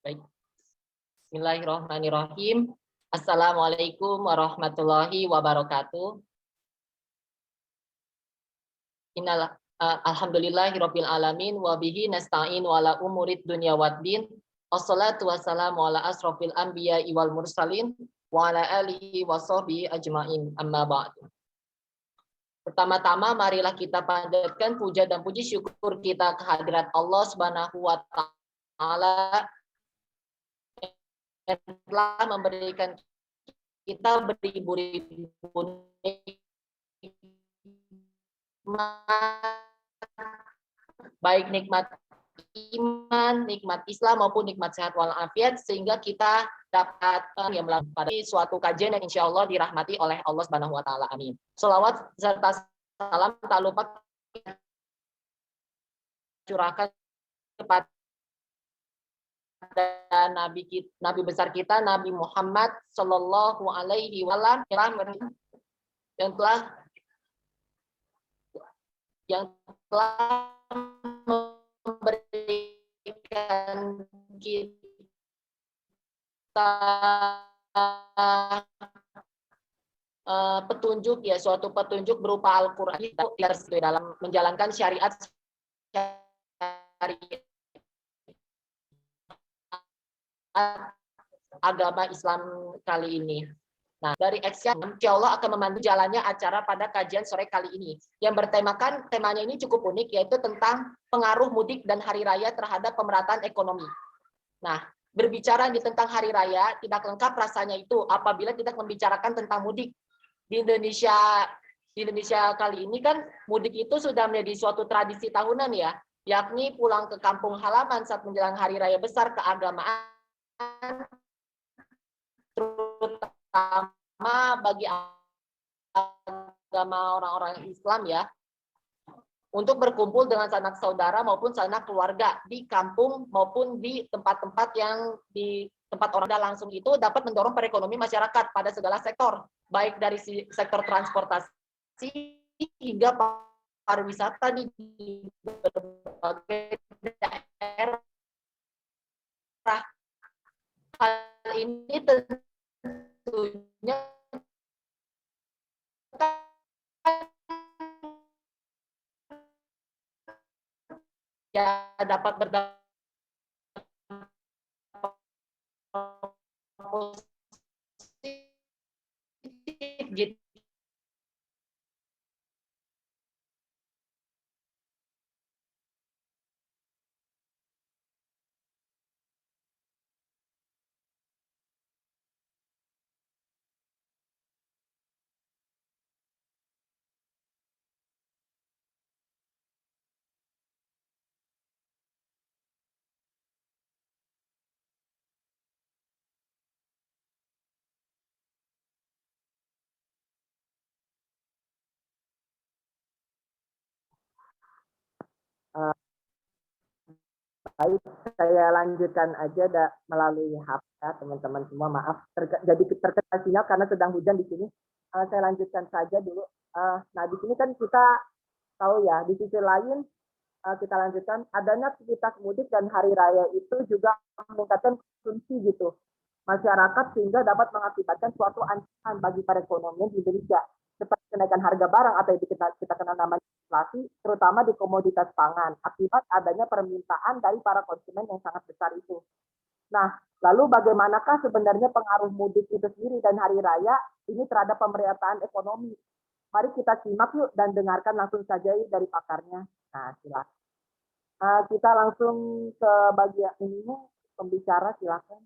Baik. Bismillahirrahmanirrahim. Assalamualaikum warahmatullahi wabarakatuh. Alhamdulillahirabbil alamin wa bihi nasta'in wa ala umurid dunya waddin. Wassalatu wassalamu ala asrofil anbiya'i wal mursalin wa ala alihi wa sahbihi ajmain. Amma ba'du. Pertama-tama marilah kita panjatkan puja dan puji syukur kita kehadirat Allah Subhanahu wa taala yang telah memberikan kita beribu-ribu nikmat, baik nikmat iman, nikmat Islam maupun nikmat sehat walafiat, sehingga kita dapat yang pada suatu kajian yang insya Allah dirahmati oleh Allah Subhanahu wa taala. Amin. Shalawat serta salam tak lupa curahkan kepada Nabi besar kita, Nabi Muhammad Sallallahu Alaihi Wasallam yang telah memberikan kita petunjuk, ya, suatu petunjuk berupa Al-Quran itu dalam menjalankan syariat agama Islam kali ini. Nah, dari Action, insya Allah akan memandu jalannya acara pada kajian sore kali ini. Yang bertemakan, temanya ini cukup unik, yaitu tentang pengaruh mudik dan hari raya terhadap pemerataan ekonomi. Nah, berbicara tentang hari raya, tidak lengkap rasanya itu apabila tidak membicarakan tentang mudik. Di Indonesia kali ini kan mudik itu sudah menjadi suatu tradisi tahunan, ya, yakni pulang ke kampung halaman saat menjelang hari raya besar keagamaan, terutama bagi agama orang-orang Islam, ya, untuk berkumpul dengan sanak saudara maupun sanak keluarga di kampung maupun di tempat-tempat yang di tempat orang langsung, itu dapat mendorong perekonomian masyarakat pada segala sektor, baik dari sektor transportasi hingga pariwisata di berbagai daerah. Hal ini tentunya ya dapat berdampak positif gitu. Baik, saya lanjutkan aja melalui HP, ya, teman-teman semua. Maaf, jadi terkesan sinyal karena sedang hujan di sini. Saya lanjutkan saja dulu. Nah, di sini kan kita tahu, ya, di sisi lain kita lanjutkan adanya aktivitas mudik dan hari raya itu juga meningkatkan konsumsi gitu masyarakat, sehingga dapat mengakibatkan suatu ancaman bagi perekonomian di Indonesia, seperti kenaikan harga barang atau yang kita kenal namanya inflasi, terutama di komoditas pangan, akibat adanya permintaan dari para konsumen yang sangat besar itu. Nah, lalu bagaimanakah sebenarnya pengaruh mudik itu sendiri dan hari raya ini terhadap pemerataan ekonomi? Mari kita simak yuk dan dengarkan langsung saja dari pakarnya. Nah, silakan. Kita langsung ke bagian ini, pembicara silakan.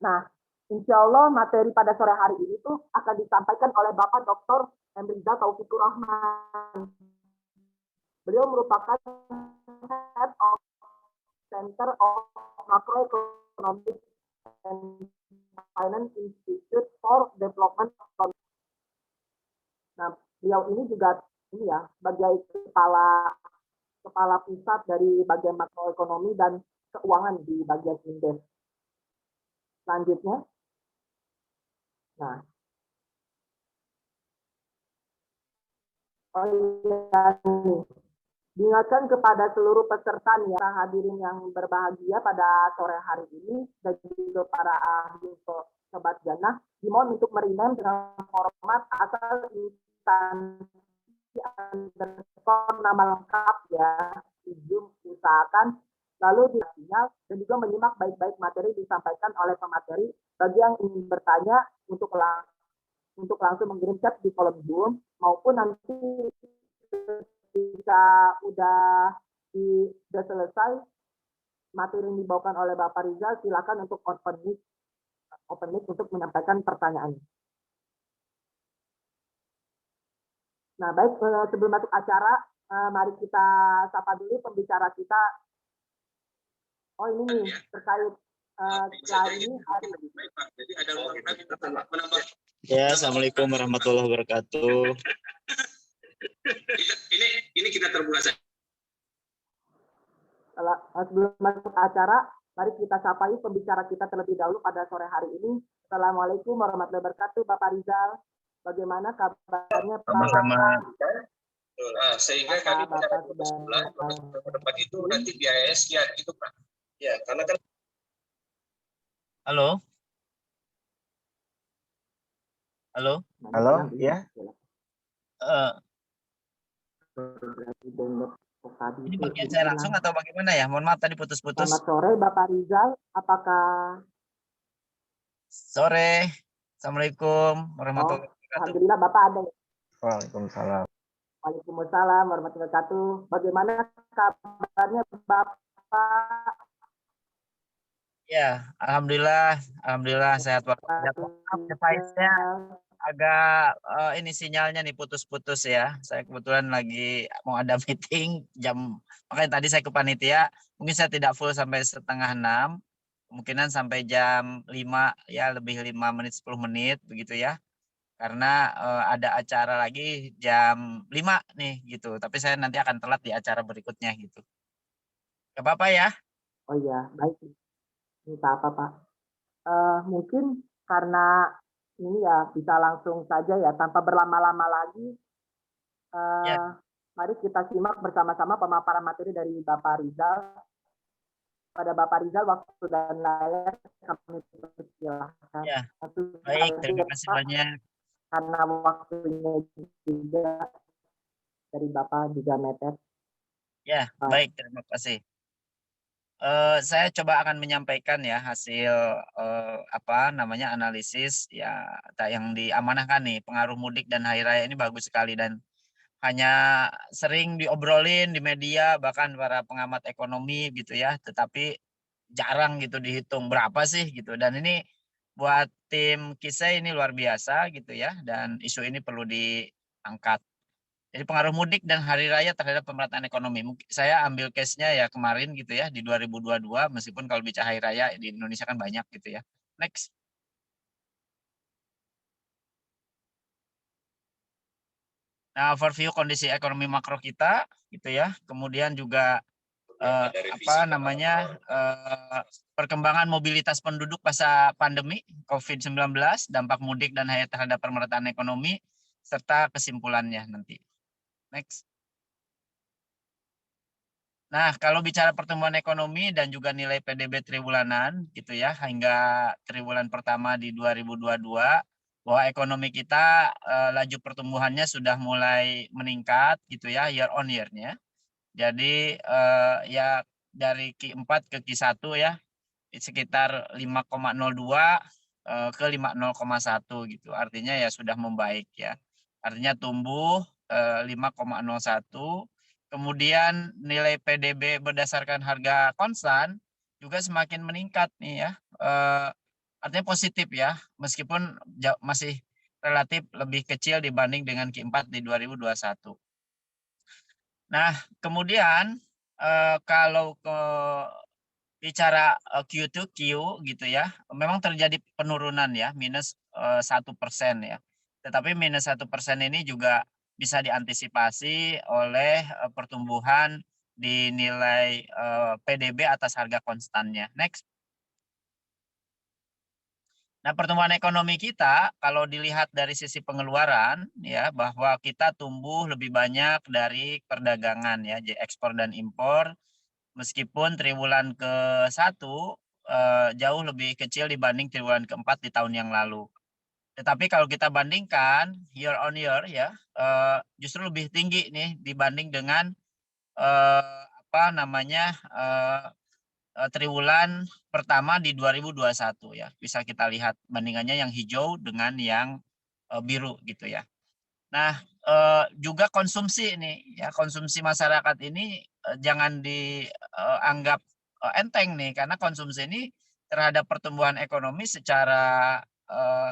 Nah, insya Allah materi pada sore hari ini tuh akan disampaikan oleh Bapak Dr. Emriza Taufikur Rahman. Beliau merupakan Head of Center of Macroeconomic and Finance Institute for Development. Nah, beliau ini juga ini, ya, sebagai kepala pusat dari bagian makroekonomi dan keuangan di bagian Indef. Selanjutnya, nah, oh iya nih, Diingatkan kepada seluruh peserta nih, ya, hadirin yang berbahagia pada sore hari ini dan juga para ahli sobat jannah, dimohon untuk merinam dengan format asal instansi underscore nama lengkap ya, izin usahakan lalu sinyal dan juga menyimak baik-baik materi disampaikan oleh pemateri. Bagi yang ingin bertanya untuk langsung mengirim chat di kolom Zoom maupun nanti ketika udah selesai materi yang dibawakan oleh Bapak Rizal, silakan untuk open mic untuk menyampaikan pertanyaan. Nah, baik, sebelum masuk acara, mari kita sapa dulu pembicara kita. Oh, ini nih, terkait ini. Jadi ada menambah. Ya, assalamualaikum warahmatullahi wabarakatuh. Ini kita terbuka saja. Sebelum masuk acara, mari kita sapai pembicara kita terlebih dahulu pada sore hari ini. Assalamualaikum warahmatullahi wabarakatuh, Bapak Rizal. Bagaimana kabarnya, Pak? Sama-sama. Sehingga kami bicara ke depan itu nanti biaya sekian gitu, Pak. Ya, karena kan. Halo. Halo. Halo, ya. Ini bagian saya langsung atau bagaimana ya? Mohon maaf tadi putus-putus. Selamat sore, Bapak Rizal. Apakah sore? Assalamualaikum warahmatullahi wabarakatuh. Alhamdulillah Bapak ada. Waalaikumsalam. Waalaikumsalam warahmatullahi wabarakatuh. Bagaimana kabarnya Bapak? Ya, alhamdulillah sehat walafiat. Device-nya agak ini sinyalnya nih putus-putus ya. Saya kebetulan lagi mau ada meeting jam, makanya tadi saya ke panitia. Mungkin saya tidak full sampai 5:30, kemungkinan sampai jam 5 ya, lebih 5 menit 10 menit begitu ya. Karena ada acara lagi jam 5 nih gitu. Tapi saya nanti akan telat di acara berikutnya gitu. Gak apa-apa ya? Oh iya, baik. Minta apa Pak? Mungkin karena ini ya bisa langsung saja ya tanpa berlama-lama lagi. Ya. Mari kita simak bersama-sama pemaparan materi dari Bapak Rizal. Pada Bapak Rizal, waktu dan layar kami persilahkan. Ya. Baik, terima kasih banyak. Karena waktunya juga dari Bapak juga mepet. Ya, baik, terima kasih. Saya coba akan menyampaikan ya hasil analisis ya yang diamanahkan nih, pengaruh mudik dan hari raya ini bagus sekali dan hanya sering diobrolin di media bahkan para pengamat ekonomi gitu ya, tetapi jarang gitu dihitung berapa sih gitu, dan ini buat tim KISE ini luar biasa gitu ya, dan isu ini perlu diangkat. Jadi pengaruh mudik dan hari raya terhadap pemerataan ekonomi. Saya ambil case-nya ya kemarin gitu ya, di 2022, meskipun kalau bicara hari raya di Indonesia kan banyak gitu ya. Next. Nah, overview kondisi ekonomi makro kita gitu ya. Kemudian juga perkembangan mobilitas penduduk pasca pandemi COVID-19, dampak mudik dan hari terhadap pemerataan ekonomi, serta kesimpulannya nanti. Next. Nah, kalau bicara pertumbuhan ekonomi dan juga nilai PDB triwulanan gitu ya, hingga triwulan pertama di 2022, bahwa ekonomi kita laju pertumbuhannya sudah mulai meningkat gitu ya, year on year-nya. Jadi ya dari Q4 ke Q1 ya, sekitar 5,02 ke 5,0,1 gitu. Artinya ya sudah membaik ya. Artinya tumbuh 5,01. Kemudian nilai PDB berdasarkan harga konstan juga semakin meningkat nih ya. Artinya positif ya, meskipun masih relatif lebih kecil dibanding dengan Q4 di 2021. Nah, kemudian kalau bicara Q to Q gitu ya, memang terjadi penurunan ya, minus 1% ya. Tetapi minus 1% ini juga bisa diantisipasi oleh pertumbuhan di nilai PDB atas harga konstannya. Next. Nah, pertumbuhan ekonomi kita kalau dilihat dari sisi pengeluaran ya, bahwa kita tumbuh lebih banyak dari perdagangan ya, jadi ekspor dan impor, meskipun triwulan ke-1 jauh lebih kecil dibanding triwulan ke-4 di tahun yang lalu. Tetapi kalau kita bandingkan year on year ya, justru lebih tinggi nih dibanding dengan apa namanya triwulan pertama di 2021 ya. Bisa kita lihat bandingannya yang hijau dengan yang biru gitu ya. Nah, juga konsumsi ini ya, konsumsi masyarakat ini jangan dianggap enteng nih, karena konsumsi ini terhadap pertumbuhan ekonomi secara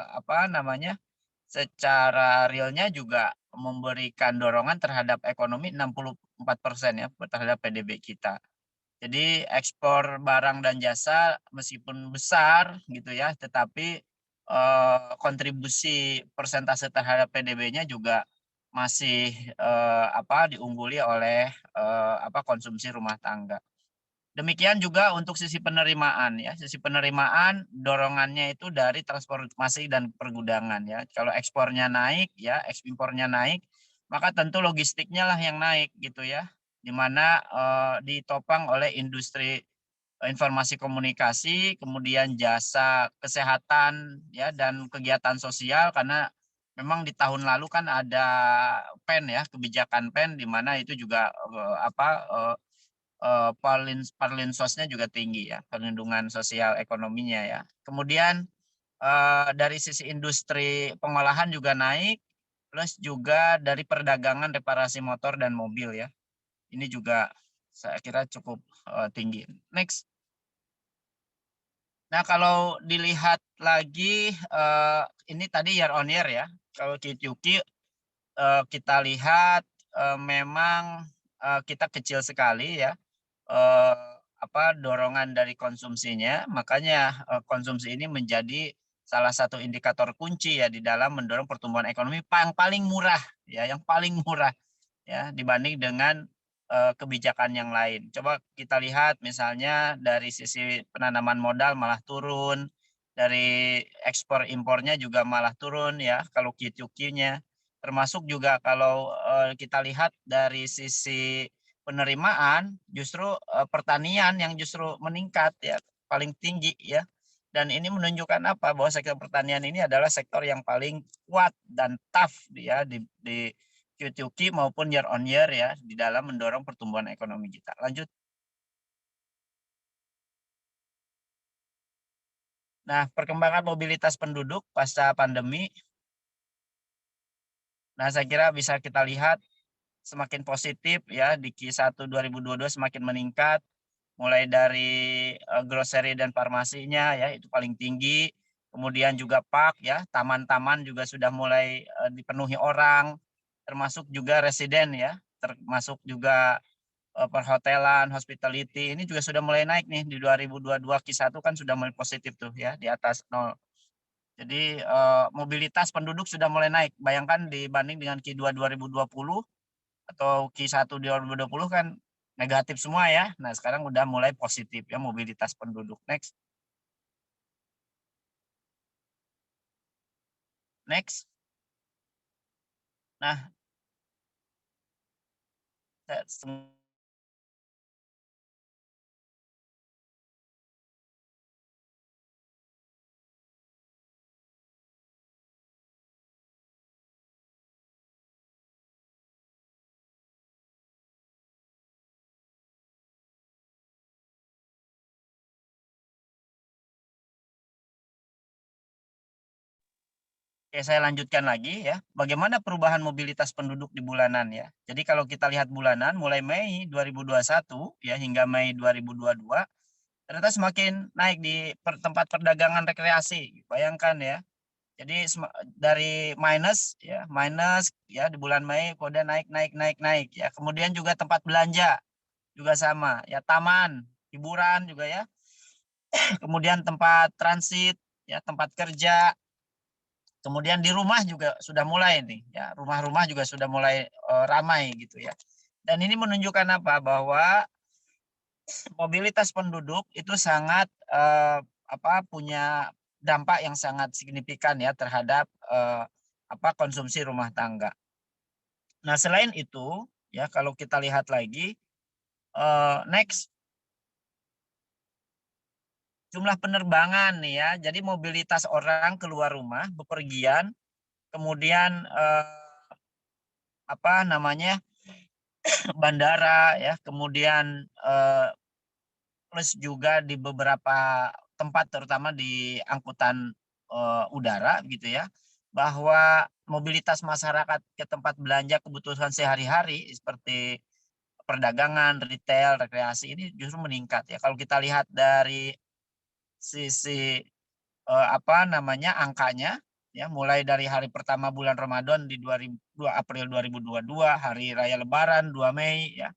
apa namanya? Secara realnya juga memberikan dorongan terhadap ekonomi 64% ya terhadap PDB kita. Jadi ekspor barang dan jasa meskipun besar gitu ya, tetapi kontribusi persentase terhadap PDB-nya juga masih apa diungguli oleh apa konsumsi rumah tangga. Demikian juga untuk sisi penerimaan ya. Sisi penerimaan dorongannya itu dari transportasi dan pergudangan ya. Kalau ekspornya naik ya, ekspornya naik, maka tentu logistiknya lah yang naik gitu ya. Di mana ditopang oleh industri informasi komunikasi, kemudian jasa kesehatan ya dan kegiatan sosial, karena memang di tahun lalu kan ada PEN ya, kebijakan PEN di mana itu juga apa perlinsosnya juga tinggi ya, perlindungan sosial ekonominya ya. Kemudian dari sisi industri pengolahan juga naik, plus juga dari perdagangan reparasi motor dan mobil ya. Ini juga saya kira cukup tinggi. Next. Nah, kalau dilihat lagi ini tadi year on year ya. Kalau QQ kita lihat memang kita kecil sekali ya. Apa dorongan dari konsumsinya, makanya konsumsi ini menjadi salah satu indikator kunci ya di dalam mendorong pertumbuhan ekonomi yang paling murah ya, yang paling murah ya dibanding dengan kebijakan yang lain. Coba kita lihat misalnya dari sisi penanaman modal malah turun, dari ekspor impornya juga malah turun ya kalau QQ-nya. Termasuk juga kalau kita lihat dari sisi penerimaan justru pertanian yang justru meningkat ya paling tinggi ya. Dan ini menunjukkan apa? Bahwa sektor pertanian ini adalah sektor yang paling kuat dan tough ya di QQ maupun year on year ya di dalam mendorong pertumbuhan ekonomi kita. Lanjut. Nah, perkembangan mobilitas penduduk pasca pandemi. Nah, saya kira bisa kita lihat semakin positif ya di Q1 2022 semakin meningkat, mulai dari grocery dan farmasinya ya itu paling tinggi, kemudian juga park ya, taman-taman juga sudah mulai dipenuhi orang, termasuk juga residen ya, termasuk juga perhotelan, hospitality ini juga sudah mulai naik nih di 2022 Q1 kan sudah mulai positif tuh ya di atas 0. Jadi mobilitas penduduk sudah mulai naik. Bayangkan dibanding dengan Q2 2020 atau Q1 2020 kan negatif semua ya. Nah, sekarang udah mulai positif ya mobilitas penduduk. Next. Next. Nah, oke, saya lanjutkan lagi ya. Bagaimana perubahan mobilitas penduduk di bulanan ya. Jadi kalau kita lihat bulanan mulai Mei 2021 ya hingga Mei 2022 ternyata semakin naik di tempat perdagangan rekreasi. Bayangkan ya. Jadi dari minus ya di bulan Mei kemudian naik ya. Kemudian juga tempat belanja juga sama ya, taman, hiburan juga ya. Kemudian tempat transit ya, tempat kerja. Kemudian di rumah juga sudah mulai nih ya, rumah-rumah juga sudah mulai ramai gitu ya. Dan ini menunjukkan apa? Bahwa mobilitas penduduk itu sangat punya dampak yang sangat signifikan ya terhadap konsumsi rumah tangga. Nah, selain itu ya kalau kita lihat lagi next jumlah penerbangan nih ya. Jadi mobilitas orang keluar rumah bepergian, kemudian bandara ya, kemudian plus juga di beberapa tempat terutama di angkutan udara gitu ya, bahwa mobilitas masyarakat ke tempat belanja kebutuhan sehari-hari seperti perdagangan, retail, rekreasi ini justru meningkat ya. Kalau kita lihat dari sisi angkanya ya, mulai dari hari pertama bulan Ramadan di 2 April 2022, hari raya Lebaran 2 Mei ya.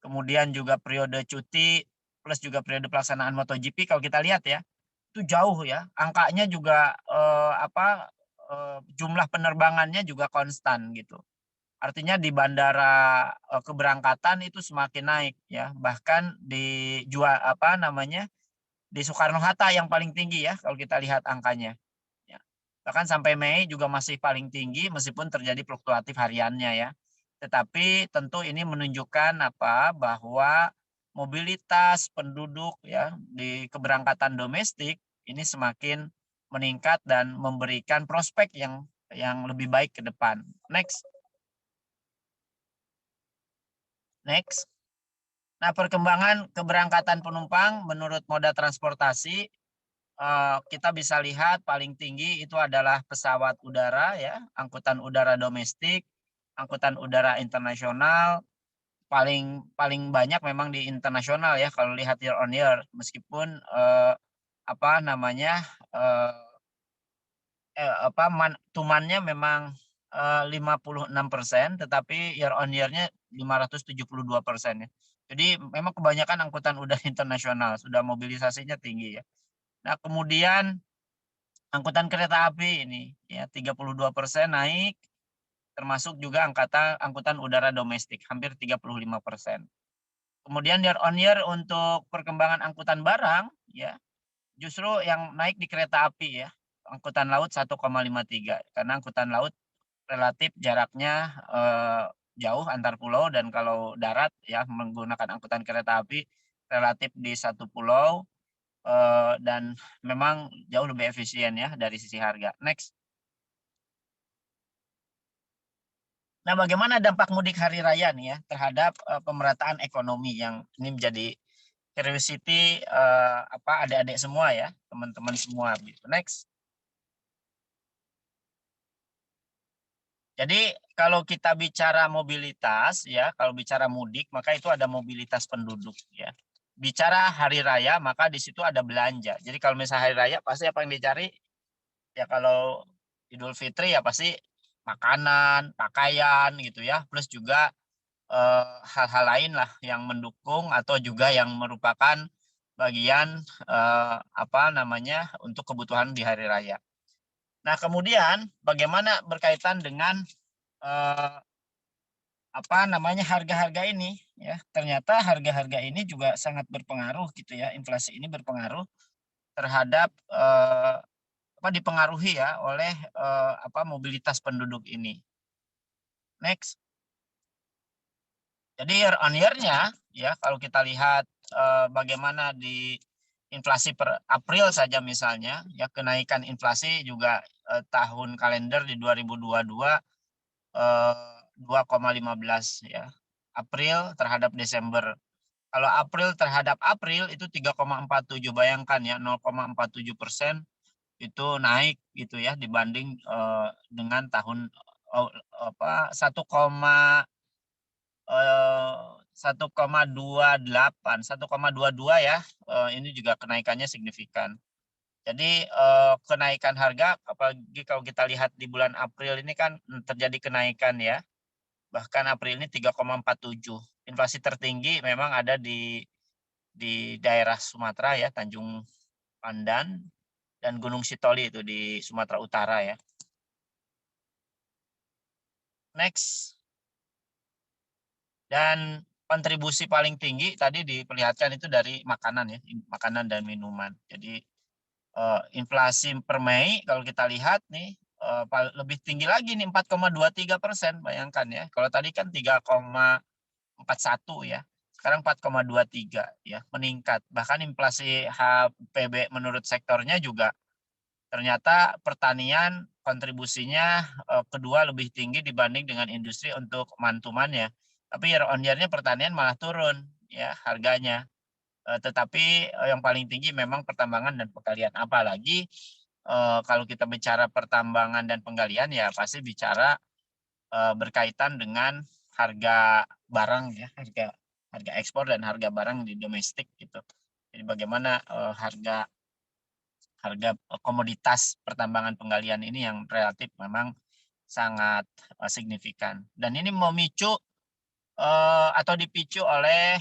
Kemudian juga periode cuti plus juga periode pelaksanaan MotoGP kalau kita lihat ya, itu jauh ya. Angkanya juga jumlah penerbangannya juga konstan gitu. Artinya di bandara keberangkatan itu semakin naik ya. Bahkan di di Soekarno-Hatta yang paling tinggi ya kalau kita lihat angkanya. Ya. Bahkan sampai Mei juga masih paling tinggi meskipun terjadi fluktuatif hariannya ya. Tetapi tentu ini menunjukkan bahwa mobilitas penduduk ya di keberangkatan domestik ini semakin meningkat dan memberikan prospek yang lebih baik ke depan. Next. Nah, perkembangan keberangkatan penumpang menurut moda transportasi kita bisa lihat paling tinggi itu adalah pesawat udara ya, angkutan udara domestik, angkutan udara internasional, paling banyak memang di internasional ya kalau lihat year on year, meskipun tumannya memang 56%, tetapi year on year-nya 572% ya. Jadi memang kebanyakan angkutan udara internasional sudah mobilisasinya tinggi ya. Nah, kemudian angkutan kereta api ini ya 32% naik, termasuk juga angkutan udara domestik hampir 35%. Kemudian year on year untuk perkembangan angkutan barang ya justru yang naik di kereta api ya. Angkutan laut 1,53 karena angkutan laut relatif jaraknya jauh antar pulau, dan kalau darat ya menggunakan angkutan kereta api relatif di satu pulau dan memang jauh lebih efisien ya dari sisi harga. Next. Nah, bagaimana dampak mudik hari raya nih ya terhadap pemerataan ekonomi yang ini menjadi curiosity adik-adik semua ya, teman-teman semua gitu. Next. Jadi kalau kita bicara mobilitas ya, kalau bicara mudik maka itu ada mobilitas penduduk ya. Bicara hari raya maka di situ ada belanja. Jadi kalau misalnya hari raya pasti apa yang dicari? Ya kalau Idul Fitri ya pasti makanan, pakaian gitu ya, plus juga hal-hal lain lah yang mendukung atau juga yang merupakan bagian untuk kebutuhan di hari raya. Nah, kemudian bagaimana berkaitan dengan harga-harga ini ya. Ternyata harga-harga ini juga sangat berpengaruh gitu ya. Inflasi ini berpengaruh terhadap dipengaruhi ya oleh mobilitas penduduk ini. Next. Jadi year on year-nya ya kalau kita lihat bagaimana di inflasi per April saja misalnya ya, kenaikan inflasi juga tahun kalender di 2022 2,15 ya. April terhadap Desember. Kalau April terhadap April itu 3,47, bayangkan ya 0,47% itu naik gitu ya dibanding dengan tahun 1,22 ya, ini juga kenaikannya signifikan. Jadi kenaikan harga apalagi kalau kita lihat di bulan April ini kan terjadi kenaikan ya. Bahkan April ini 3,47. Inflasi tertinggi memang ada di daerah Sumatera ya, Tanjung Pandan dan Gunung Sitoli itu di Sumatera Utara ya. Next. Dan kontribusi paling tinggi tadi diperlihatkan itu dari makanan ya, makanan dan minuman. Jadi inflasi per Mei kalau kita lihat nih lebih tinggi lagi nih 4,23%, bayangkan ya. Kalau tadi kan 3,41 ya. Sekarang 4,23 ya, meningkat. Bahkan inflasi HPB menurut sektornya juga ternyata pertanian kontribusinya kedua lebih tinggi dibanding dengan industri untuk mantumannya. Tapi year on year-nya pertanian malah turun ya harganya. Tetapi yang paling tinggi memang pertambangan dan penggalian. Apalagi kalau kita bicara pertambangan dan penggalian ya pasti bicara berkaitan dengan harga barang ya, harga ekspor dan harga barang di domestik gitu. Jadi bagaimana harga komoditas pertambangan penggalian ini yang relatif memang sangat signifikan. Dan ini memicu atau dipicu oleh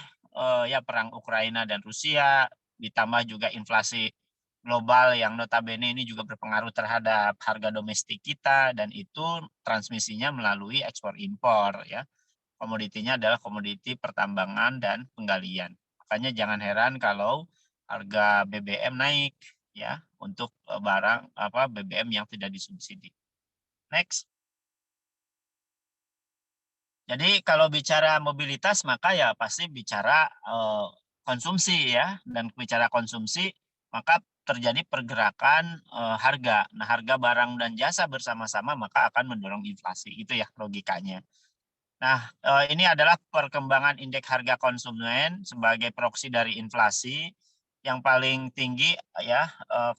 ya perang Ukraina dan Rusia, ditambah juga inflasi global yang notabene ini juga berpengaruh terhadap harga domestik kita, dan itu transmisinya melalui ekspor impor ya. Komoditinya adalah komoditi pertambangan dan penggalian. Makanya jangan heran kalau harga BBM naik ya untuk barang BBM yang tidak disubsidi. Next. Jadi kalau bicara mobilitas maka ya pasti bicara konsumsi ya, dan bicara konsumsi maka terjadi pergerakan harga. Nah, harga barang dan jasa bersama-sama maka akan mendorong inflasi. Itu ya logikanya. Nah, ini adalah perkembangan indeks harga konsumen sebagai proksi dari inflasi. Yang paling tinggi ya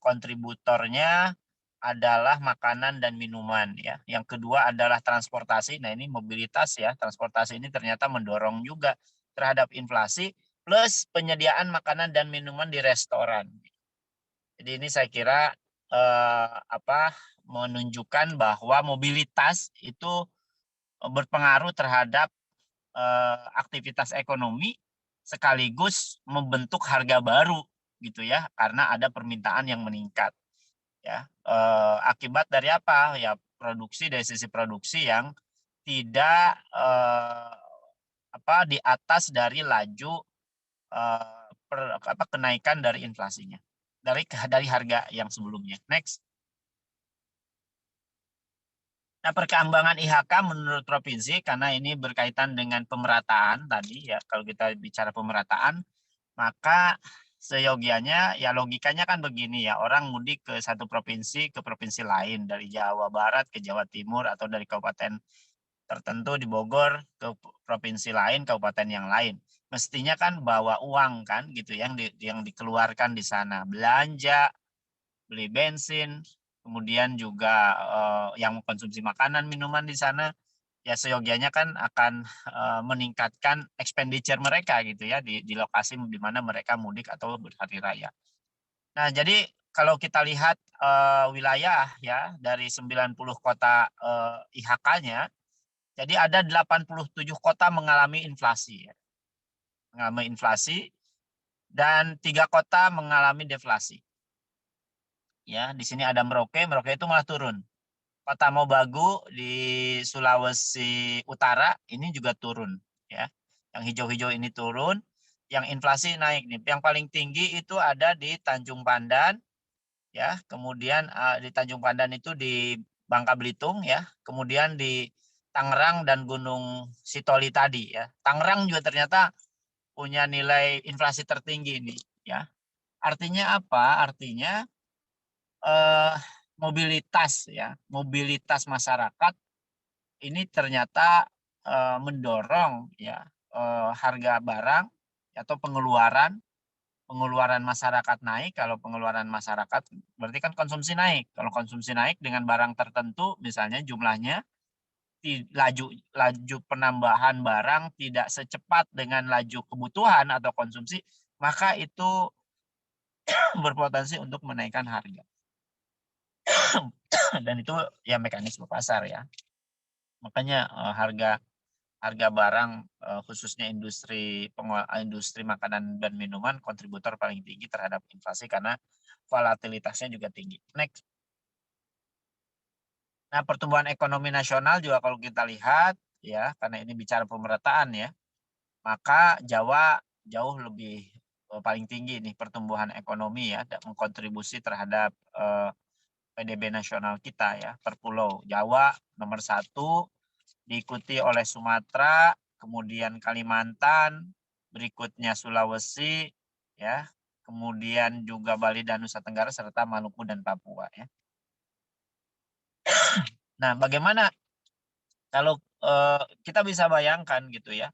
kontributornya adalah makanan dan minuman ya. Yang kedua adalah transportasi. Nah, ini mobilitas ya. Transportasi ini ternyata mendorong juga terhadap inflasi plus penyediaan makanan dan minuman di restoran. Jadi ini saya kira menunjukkan bahwa mobilitas itu berpengaruh terhadap aktivitas ekonomi sekaligus membentuk harga baru gitu ya, karena ada permintaan yang meningkat ya. Akibat dari apa ya, dari sisi produksi yang tidak di atas dari laju kenaikan dari inflasinya, dari harga yang sebelumnya. Next. Nah, perkembangan IHK menurut provinsi, karena ini berkaitan dengan pemerataan tadi ya, kalau kita bicara pemerataan, maka seyogianya ya logikanya kan begini ya, orang mudik ke satu provinsi ke provinsi lain, dari Jawa Barat ke Jawa Timur atau dari kabupaten tertentu di Bogor ke provinsi lain, kabupaten yang lain. Mestinya kan bawa uang kan gitu yang dikeluarkan di sana, belanja, beli bensin, kemudian juga yang mengkonsumsi makanan minuman di sana, ya seyogianya kan akan meningkatkan expenditure mereka gitu ya di lokasi di mana mereka mudik atau berhari raya. Nah, jadi kalau kita lihat wilayah ya dari 90 kota IHK-nya, jadi ada 87 kota mengalami inflasi ya. Mengalami inflasi dan 3 kota mengalami deflasi. Ya, di sini ada Merauke itu malah turun. Kota Mobagu di Sulawesi Utara ini juga turun ya. Yang hijau-hijau ini turun, yang inflasi naik nih. Yang paling tinggi itu ada di Tanjung Pandan ya, kemudian di Tanjung Pandan itu di Bangka Belitung ya, kemudian di Tangerang dan Gunung Sitoli tadi ya. Tangerang juga ternyata punya nilai inflasi tertinggi nih ya. Artinya apa? Artinya mobilitas masyarakat ini ternyata mendorong ya harga barang atau pengeluaran masyarakat naik. Kalau pengeluaran masyarakat berarti kan konsumsi naik. Kalau konsumsi naik dengan barang tertentu, misalnya jumlahnya, laju penambahan barang tidak secepat dengan laju kebutuhan atau konsumsi, maka itu berpotensi untuk menaikkan harga. Dan itu ya mekanisme pasar ya. Makanya harga barang khususnya industri makanan dan minuman kontributor paling tinggi terhadap inflasi karena volatilitasnya juga tinggi. Next. Nah, pertumbuhan ekonomi nasional juga kalau kita lihat ya, karena ini bicara pemerataan ya, maka Jawa jauh lebih paling tinggi nih pertumbuhan ekonomi ya, dan mengkontribusi terhadap PDB nasional kita ya, per pulau. Jawa nomor 1, diikuti oleh Sumatera, kemudian Kalimantan, berikutnya Sulawesi, ya, kemudian juga Bali dan Nusa Tenggara serta Maluku dan Papua ya. Nah, bagaimana kalau kita bisa bayangkan gitu ya,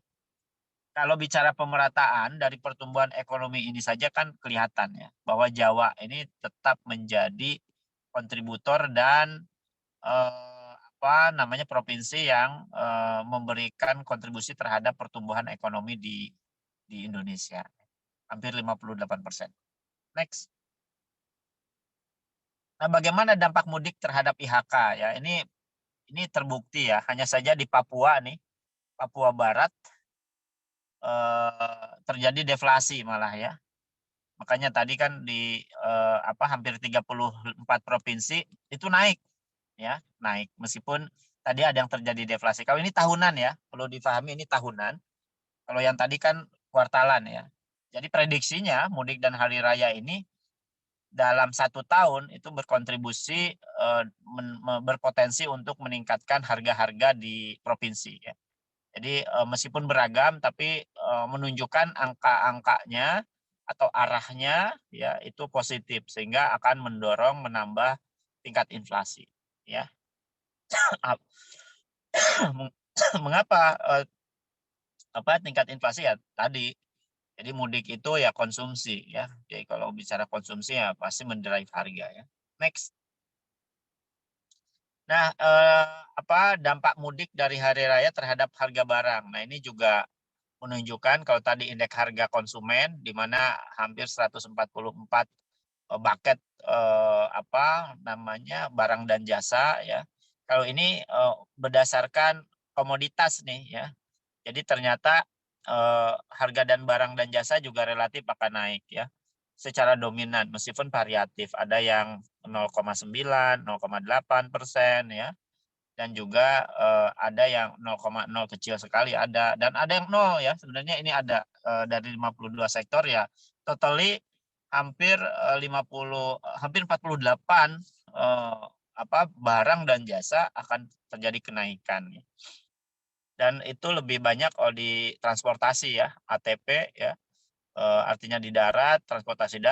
kalau bicara pemerataan dari pertumbuhan ekonomi ini saja kan kelihatan ya, bahwa Jawa ini tetap menjadi kontributor dan provinsi yang memberikan kontribusi terhadap pertumbuhan ekonomi di Indonesia, hampir 58%. Next. Nah, bagaimana dampak mudik terhadap IHK ya? Ini terbukti ya, hanya saja di Papua nih, Papua Barat terjadi deflasi malah ya. Makanya tadi kan di hampir 34 provinsi itu naik ya, naik meskipun tadi ada yang terjadi deflasi. Kalau ini tahunan ya, perlu difahami ini tahunan. Kalau yang tadi kan kuartalan ya. Jadi prediksinya mudik dan hari raya ini dalam 1 tahun itu berkontribusi berpotensi untuk meningkatkan harga-harga di provinsi ya. Jadi meskipun beragam tapi menunjukkan angka-angkanya atau arahnya ya itu positif sehingga akan mendorong menambah tingkat inflasi ya. Mengapa tingkat inflasi ya tadi. Jadi mudik itu ya konsumsi ya. Jadi kalau bicara konsumsi ya pasti mendrive harga ya. Next. Nah, dampak mudik dari hari raya terhadap harga barang. Nah, ini juga menunjukkan kalau tadi indeks harga konsumen di mana hampir 144 bucket barang dan jasa ya. Kalau ini berdasarkan komoditas nih ya. Jadi ternyata harga dan barang dan jasa juga relatif akan naik ya. Secara dominan meskipun variatif, ada yang 0,9, 0,8% ya. Dan juga ada yang 0,0 kecil sekali ada, dan ada yang 0 ya. Sebenarnya ini ada dari 52 sektor ya, totally hampir 48 barang dan jasa akan terjadi kenaikan. Dan itu lebih banyak di transportasi ya, ATP ya, artinya di darat, transportasi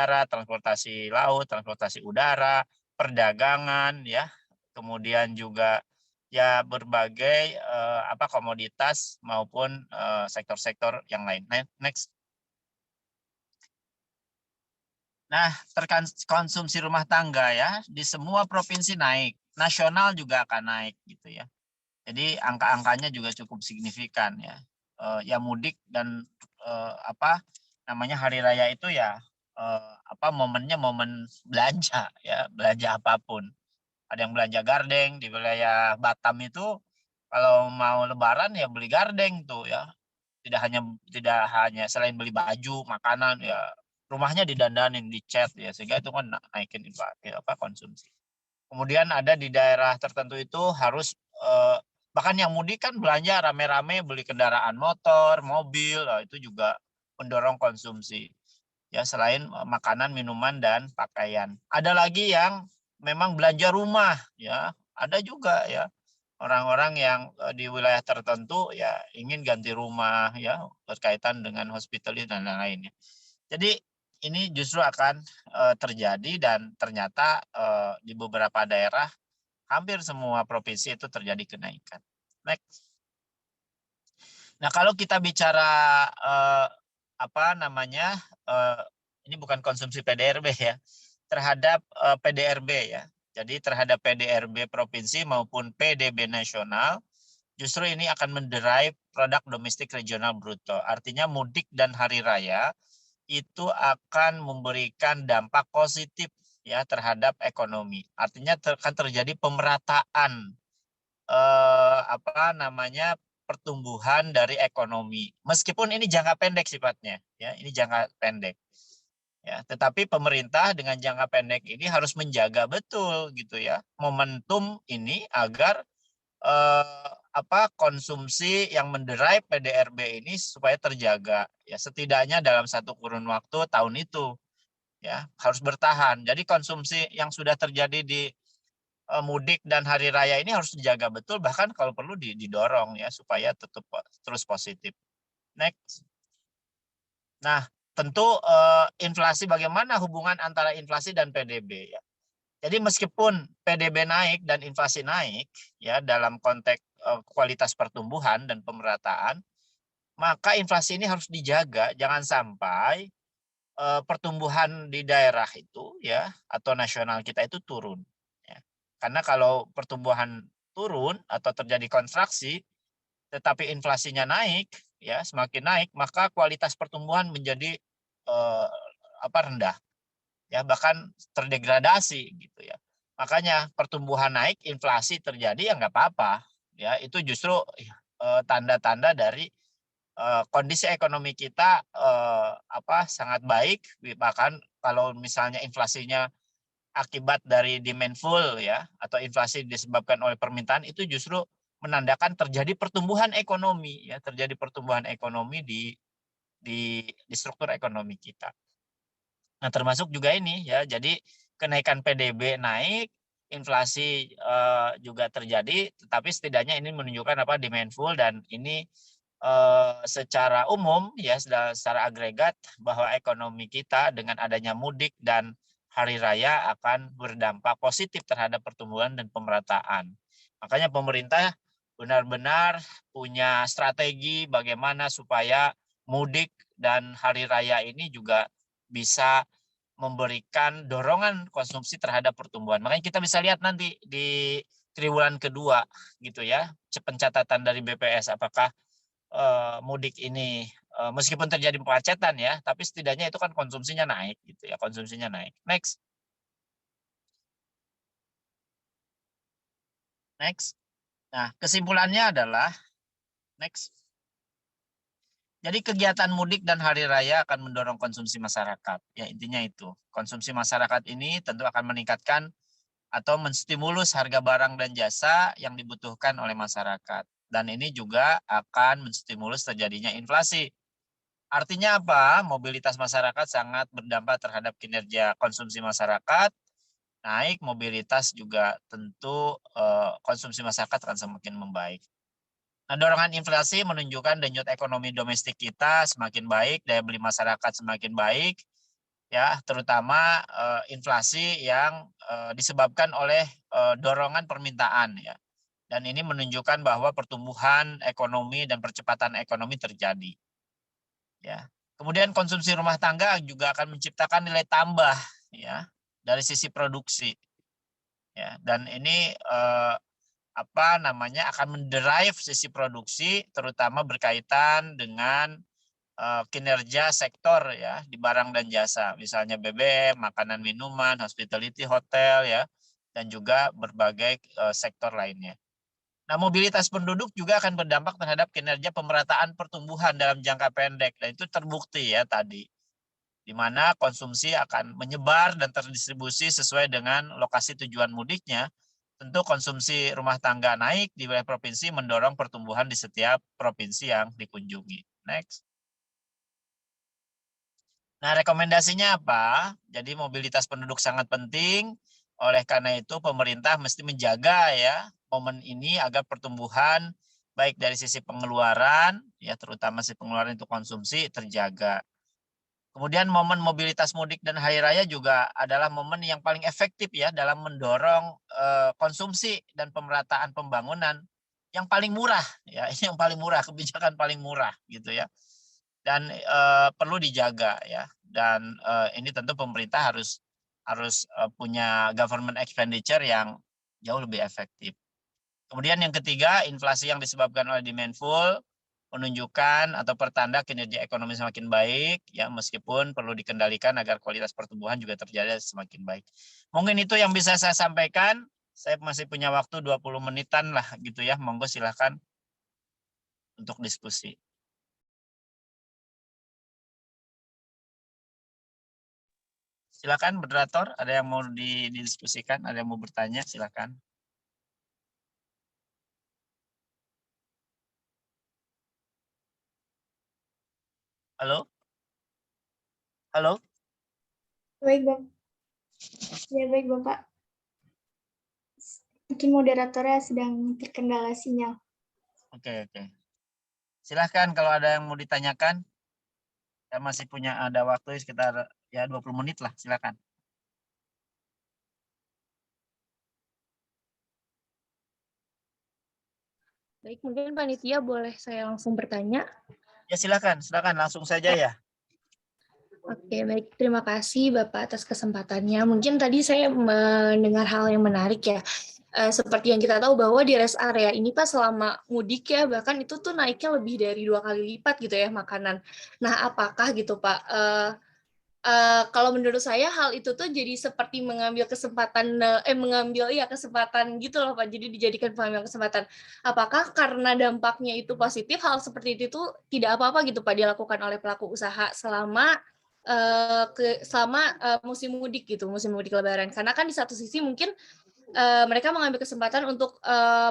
laut, transportasi udara, perdagangan ya, kemudian juga ya berbagai komoditas maupun sektor-sektor yang lain. Next. Nah, konsumsi rumah tangga ya di semua provinsi naik, nasional juga akan naik gitu ya. Jadi angka-angkanya juga cukup signifikan ya. Ya mudik dan hari raya itu ya momennya momen belanja ya, belanja apapun. Ada yang belanja gardeng di wilayah Batam itu, kalau mau lebaran ya beli gardeng tuh ya. Tidak hanya selain beli baju, makanan ya, rumahnya didandanin, dicat ya, sehingga itu kan naikin konsumsi. Kemudian ada di daerah tertentu itu harus bahkan yang mudik kan belanja rame-rame, beli kendaraan motor, mobil, itu juga mendorong konsumsi. Ya, selain makanan, minuman dan pakaian. Ada lagi yang memang belanja rumah ya, ada juga ya. Orang-orang yang di wilayah tertentu ya ingin ganti rumah ya, berkaitan dengan hospitality dan lain-lainnya. Jadi ini justru akan terjadi dan ternyata di beberapa daerah hampir semua provinsi itu terjadi kenaikan. Next. Nah, kalau kita bicara ini bukan konsumsi PDRB ya, terhadap PDRB ya. Jadi terhadap PDRB provinsi maupun PDB nasional, justru ini akan menderive produk domestik regional bruto. Artinya mudik dan hari raya itu akan memberikan dampak positif ya terhadap ekonomi. Artinya akan terjadi pemerataan pertumbuhan dari ekonomi. Meskipun ini jangka pendek sifatnya, ya, ini jangka pendek. Ya, tetapi pemerintah dengan jangka pendek ini harus menjaga betul gitu ya momentum ini agar konsumsi yang mendrive PDRB ini supaya terjaga ya, setidaknya dalam satu kurun waktu tahun itu ya harus bertahan. Jadi konsumsi yang sudah terjadi di mudik dan hari raya ini harus dijaga betul, bahkan kalau perlu didorong ya supaya tetap terus positif. Next. Nah, tentu inflasi, bagaimana hubungan antara inflasi dan PDB ya. Jadi meskipun PDB naik dan inflasi naik ya dalam konteks kualitas pertumbuhan dan pemerataan, maka inflasi ini harus dijaga, jangan sampai pertumbuhan di daerah itu ya atau nasional kita itu turun ya. Karena kalau pertumbuhan turun atau terjadi kontraksi tetapi inflasinya naik ya, semakin naik, maka kualitas pertumbuhan menjadi rendah ya, bahkan terdegradasi gitu ya. Makanya pertumbuhan naik, inflasi terjadi ya nggak apa-apa ya, itu justru tanda-tanda dari kondisi ekonomi kita sangat baik. Bahkan kalau misalnya inflasinya akibat dari demand full ya, atau inflasi disebabkan oleh permintaan, itu justru menandakan terjadi pertumbuhan ekonomi ya, terjadi pertumbuhan ekonomi di struktur ekonomi kita. Nah, termasuk juga ini ya, jadi kenaikan PDB naik, inflasi juga terjadi, tetapi setidaknya ini menunjukkan demand full, dan ini secara umum ya, secara agregat bahwa ekonomi kita dengan adanya mudik dan hari raya akan berdampak positif terhadap pertumbuhan dan pemerataan. Makanya pemerintah benar-benar punya strategi bagaimana supaya mudik dan hari raya ini juga bisa memberikan dorongan konsumsi terhadap pertumbuhan. Makanya kita bisa lihat nanti di triwulan kedua gitu ya, pencatatan dari BPS apakah mudik ini meskipun terjadi kemacetan ya, tapi setidaknya itu kan konsumsinya naik gitu ya, konsumsinya naik. Next. Next. Nah, kesimpulannya adalah next. Jadi kegiatan mudik dan hari raya akan mendorong konsumsi masyarakat. Ya, intinya itu. Konsumsi masyarakat ini tentu akan meningkatkan atau menstimulus harga barang dan jasa yang dibutuhkan oleh masyarakat. Dan ini juga akan menstimulus terjadinya inflasi. Artinya apa? Mobilitas masyarakat sangat berdampak terhadap kinerja konsumsi masyarakat. Naik mobilitas juga tentu konsumsi masyarakat akan semakin membaik. Nah, dorongan inflasi menunjukkan denyut ekonomi domestik kita semakin baik, daya beli masyarakat semakin baik, ya, terutama inflasi yang disebabkan oleh dorongan permintaan ya. Dan ini menunjukkan bahwa pertumbuhan ekonomi dan percepatan ekonomi terjadi. Ya. Kemudian konsumsi rumah tangga juga akan menciptakan nilai tambah ya dari sisi produksi. Ya, dan ini akan mendrive sisi produksi, terutama berkaitan dengan kinerja sektor ya di barang dan jasa, misalnya BBM, makanan minuman, hospitality, hotel ya, dan juga berbagai sektor lainnya. Nah, mobilitas penduduk juga akan berdampak terhadap kinerja pemerataan pertumbuhan dalam jangka pendek, dan itu terbukti ya tadi, di mana konsumsi akan menyebar dan terdistribusi sesuai dengan lokasi tujuan mudiknya. Tentu konsumsi rumah tangga naik di wilayah provinsi mendorong pertumbuhan di setiap provinsi yang dikunjungi. Next. Nah, rekomendasinya apa? Jadi mobilitas penduduk sangat penting. Oleh karena itu pemerintah mesti menjaga ya momen ini agar pertumbuhan baik dari sisi pengeluaran ya, terutama sisi pengeluaran untuk konsumsi terjaga. Kemudian momen mobilitas mudik dan hari raya juga adalah momen yang paling efektif ya dalam mendorong konsumsi dan pemerataan pembangunan yang paling murah ya, ini yang paling murah, kebijakan paling murah gitu ya. Dan perlu dijaga ya. Dan ini tentu pemerintah harus punya government expenditure yang jauh lebih efektif. Kemudian yang ketiga, inflasi yang disebabkan oleh demand full menunjukkan atau pertanda kinerja ekonomi semakin baik ya, meskipun perlu dikendalikan agar kualitas pertumbuhan juga terjadi semakin baik. Mungkin itu yang bisa saya sampaikan. Saya masih punya waktu 20 menitan lah gitu ya. Monggo silahkan untuk diskusi. Silakan moderator, ada yang mau didiskusikan, ada yang mau bertanya, silakan. Halo? Halo? Baik, Bang. Ya, baik, Bapak. Mungkin moderatornya sedang terkendala sinyal. Oke. Silahkan kalau ada yang mau ditanyakan. Saya masih punya ada waktu sekitar ya 20 menit lah, silakan. Baik, mungkin panitia boleh saya langsung bertanya. Ya silakan langsung saja ya. Oke, baik. Terima kasih Bapak atas kesempatannya. Mungkin tadi saya mendengar hal yang menarik ya. Seperti yang kita tahu bahwa di rest area ini Pak selama mudik ya, bahkan itu tuh naiknya lebih dari 2 kali lipat gitu ya makanan. Nah, apakah gitu Pak, kalau menurut saya hal itu tuh jadi seperti mengambil kesempatan, kesempatan gitu loh Pak, jadi dijadikan pengambil kesempatan. Apakah karena dampaknya itu positif, hal seperti itu tuh tidak apa-apa gitu Pak dilakukan oleh pelaku usaha selama musim mudik gitu, musim mudik Lebaran. Karena kan di satu sisi mungkin mereka mengambil kesempatan untuk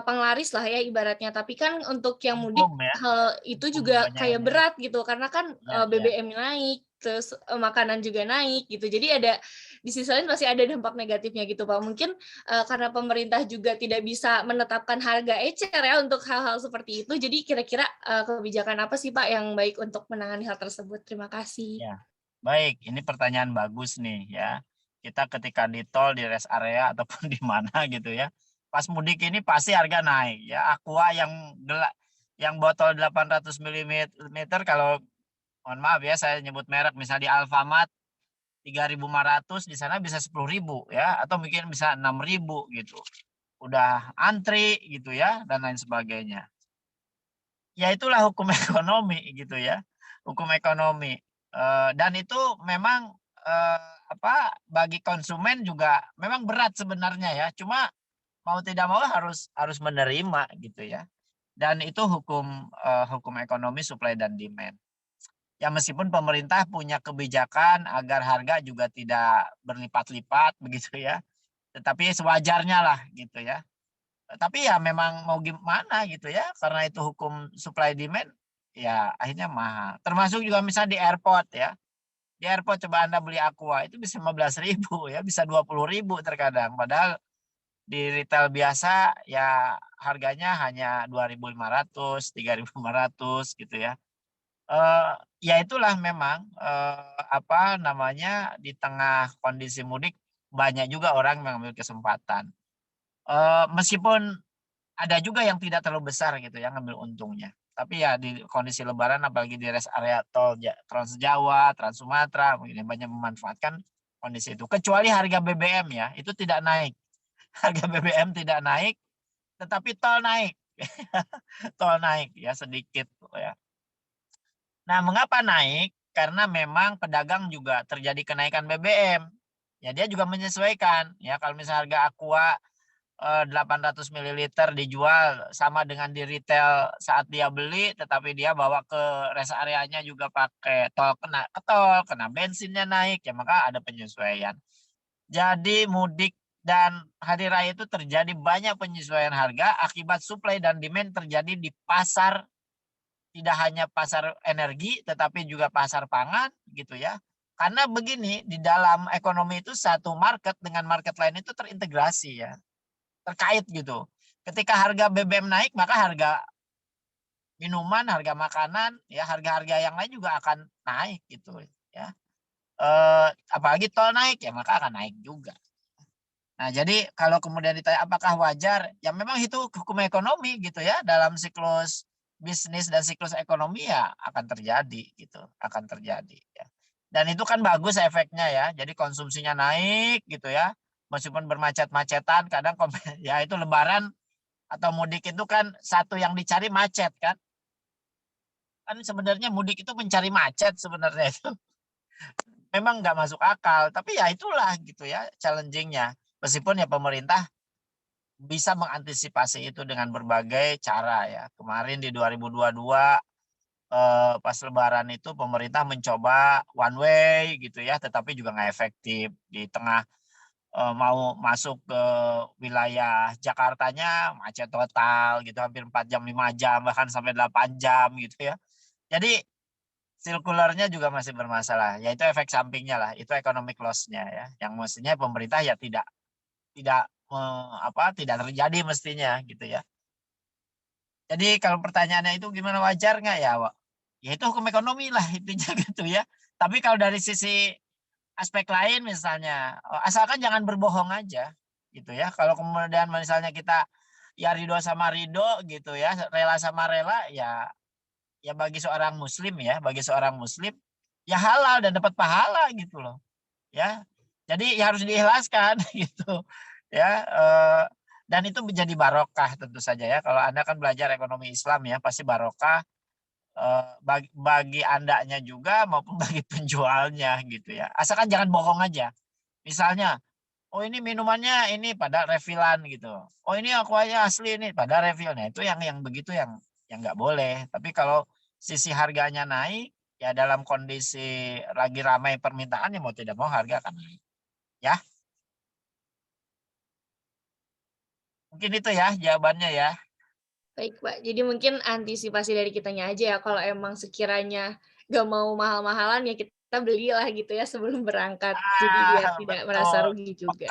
penglaris lah ya ibaratnya. Tapi kan untuk yang mudik Ya. hal itu juga kayak berat gitu karena kan Ya. BBM naik, terus makanan juga naik gitu. Jadi ada di sisi lain pasti ada dampak negatifnya gitu Pak. Mungkin karena pemerintah juga tidak bisa menetapkan harga ecer ya untuk hal-hal seperti itu. Jadi kira-kira kebijakan apa sih Pak yang baik untuk menangani hal tersebut? Terima kasih. Ya. Baik, ini pertanyaan bagus nih ya. Kita ketika di tol, di rest area ataupun di mana gitu ya. Pas mudik ini pasti harga naik ya. Aqua yang botol 800 ml kalau mohon maaf ya saya nyebut merek misalnya di Alfamart 3.500 di sana bisa 10.000 ya atau mungkin bisa 6.000 gitu. Udah antri gitu ya dan lain sebagainya. Ya itulah hukum ekonomi gitu ya. Hukum ekonomi. Dan itu memang bagi konsumen juga memang berat sebenarnya ya. Cuma mau tidak mau harus menerima gitu ya. Dan itu hukum ekonomi supply dan demand. Ya meskipun pemerintah punya kebijakan agar harga juga tidak berlipat-lipat begitu ya. Tetapi sewajarnya lah gitu ya. Tapi ya memang mau gimana gitu ya. Karena itu hukum supply demand ya akhirnya mahal. Termasuk juga misalnya di airport ya. Di airport coba Anda beli Aqua itu bisa 15.000 ya, bisa 20.000 terkadang. Padahal di retail biasa ya harganya hanya 2.500, 3.500 gitu ya. Ya itulah memang di tengah kondisi mudik banyak juga orang mengambil kesempatan. Meskipun ada juga yang tidak terlalu besar gitu ya ngambil untungnya. Tapi ya di kondisi Lebaran apalagi di rest area tol Trans Jawa, Trans Sumatera mungkin banyak memanfaatkan kondisi itu. Kecuali harga BBM ya itu tidak naik. Harga BBM tidak naik, tetapi tol naik. Tol naik ya sedikit ya. Nah, mengapa naik? Karena memang pedagang juga terjadi kenaikan BBM. Ya, dia juga menyesuaikan. Ya, kalau misalnya harga Aqua 800 ml dijual sama dengan di retail saat dia beli, tetapi dia bawa ke rest areanya juga pakai tol, kena bensinnya naik, ya maka ada penyesuaian. Jadi mudik dan hari raya itu terjadi banyak penyesuaian harga akibat supply dan demand terjadi di pasar, tidak hanya pasar energi tetapi juga pasar pangan gitu ya. Karena begini, di dalam ekonomi itu satu market dengan market lain itu terintegrasi ya. Terkait gitu. Ketika harga BBM naik, maka harga minuman, harga makanan, ya harga-harga yang lain juga akan naik gitu ya. Apalagi tol naik ya maka akan naik juga. Nah, jadi kalau kemudian ditanya apakah wajar, ya memang itu hukum ekonomi gitu ya, dalam siklus bisnis dan siklus ekonomi ya akan terjadi gitu, akan terjadi ya. Dan itu kan bagus efeknya ya. Jadi konsumsinya naik gitu ya. Meskipun bermacet-macetan kadang ya itu Lebaran atau mudik itu kan satu yang dicari macet kan. Kan sebenarnya mudik itu mencari macet sebenarnya itu. Memang nggak masuk akal, tapi ya itulah gitu ya challenging-nya. Meskipun ya pemerintah bisa mengantisipasi itu dengan berbagai cara ya. Kemarin di 2022 pas Lebaran itu pemerintah mencoba one way gitu ya, tetapi juga nggak efektif. Di tengah mau masuk ke wilayah Jakartanya macet total gitu, hampir 4 jam 5 jam bahkan sampai 8 jam gitu ya. Jadi sirkularnya juga masih bermasalah, yaitu efek sampingnya lah, itu economic loss-nya ya, yang mestinya pemerintah ya tidak tidak terjadi mestinya gitu ya. Jadi kalau pertanyaannya itu gimana, wajar nggak ya, Wak? Ya itu hukum ekonomi lah intinya gitu ya. Tapi kalau dari sisi aspek lain misalnya, asalkan jangan berbohong aja gitu ya. Kalau kemudian misalnya kita ya ridho sama ridho gitu ya, rela sama rela, ya bagi seorang muslim ya, bagi seorang muslim ya halal dan dapat pahala gitu loh. Ya. Jadi ya harus diikhlaskan gitu. Ya, dan itu menjadi barokah tentu saja ya. Kalau Anda kan belajar ekonomi Islam ya, pasti barokah bagi Andanya juga maupun bagi penjualnya gitu ya. Asalkan jangan bohong aja. Misalnya, oh ini minumannya ini pada refillan gitu. Oh ini aquanya asli ini pada refillnya. Itu yang begitu yang nggak boleh. Tapi kalau sisi harganya naik, ya dalam kondisi lagi ramai permintaan ya mau tidak mau harga akan naik. Ya, mungkin itu ya jawabannya ya. Baik, Pak. Jadi mungkin antisipasi dari kitanya aja ya, kalau emang sekiranya nggak mau mahal-mahalan ya kita belilah gitu ya sebelum berangkat. Jadi biar tidak merasa Betul. rugi juga.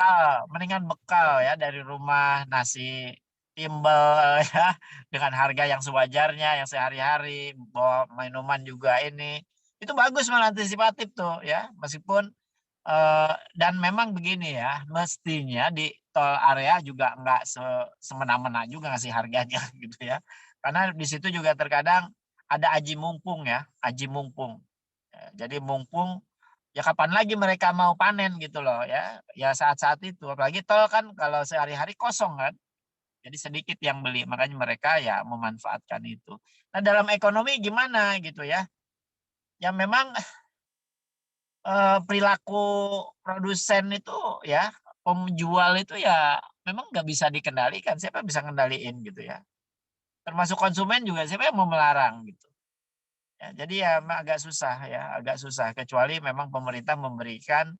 Mendingan bekal ya dari rumah, nasi timbel ya dengan harga yang sewajarnya, yang sehari-hari, bawa minuman juga ini. Itu bagus malah antisipatif tuh ya, meskipun dan memang begini ya, mestinya di tol area juga nggak semena-mena juga ngasih harganya gitu ya. Karena di situ juga terkadang ada aji mumpung ya, aji mumpung. Jadi mumpung ya kapan lagi mereka mau panen gitu loh ya. Ya saat-saat itu, apalagi tol kan kalau sehari-hari kosong kan. Jadi sedikit yang beli, makanya mereka ya memanfaatkan itu. Nah, dalam ekonomi gimana gitu ya? Ya memang perilaku produsen itu ya, penjual itu ya memang nggak bisa dikendalikan. Siapa yang bisa kendaliin gitu ya? Termasuk konsumen juga siapa yang mau melarang gitu. Ya, jadi ya memang agak susah ya, agak susah. Kecuali memang pemerintah memberikan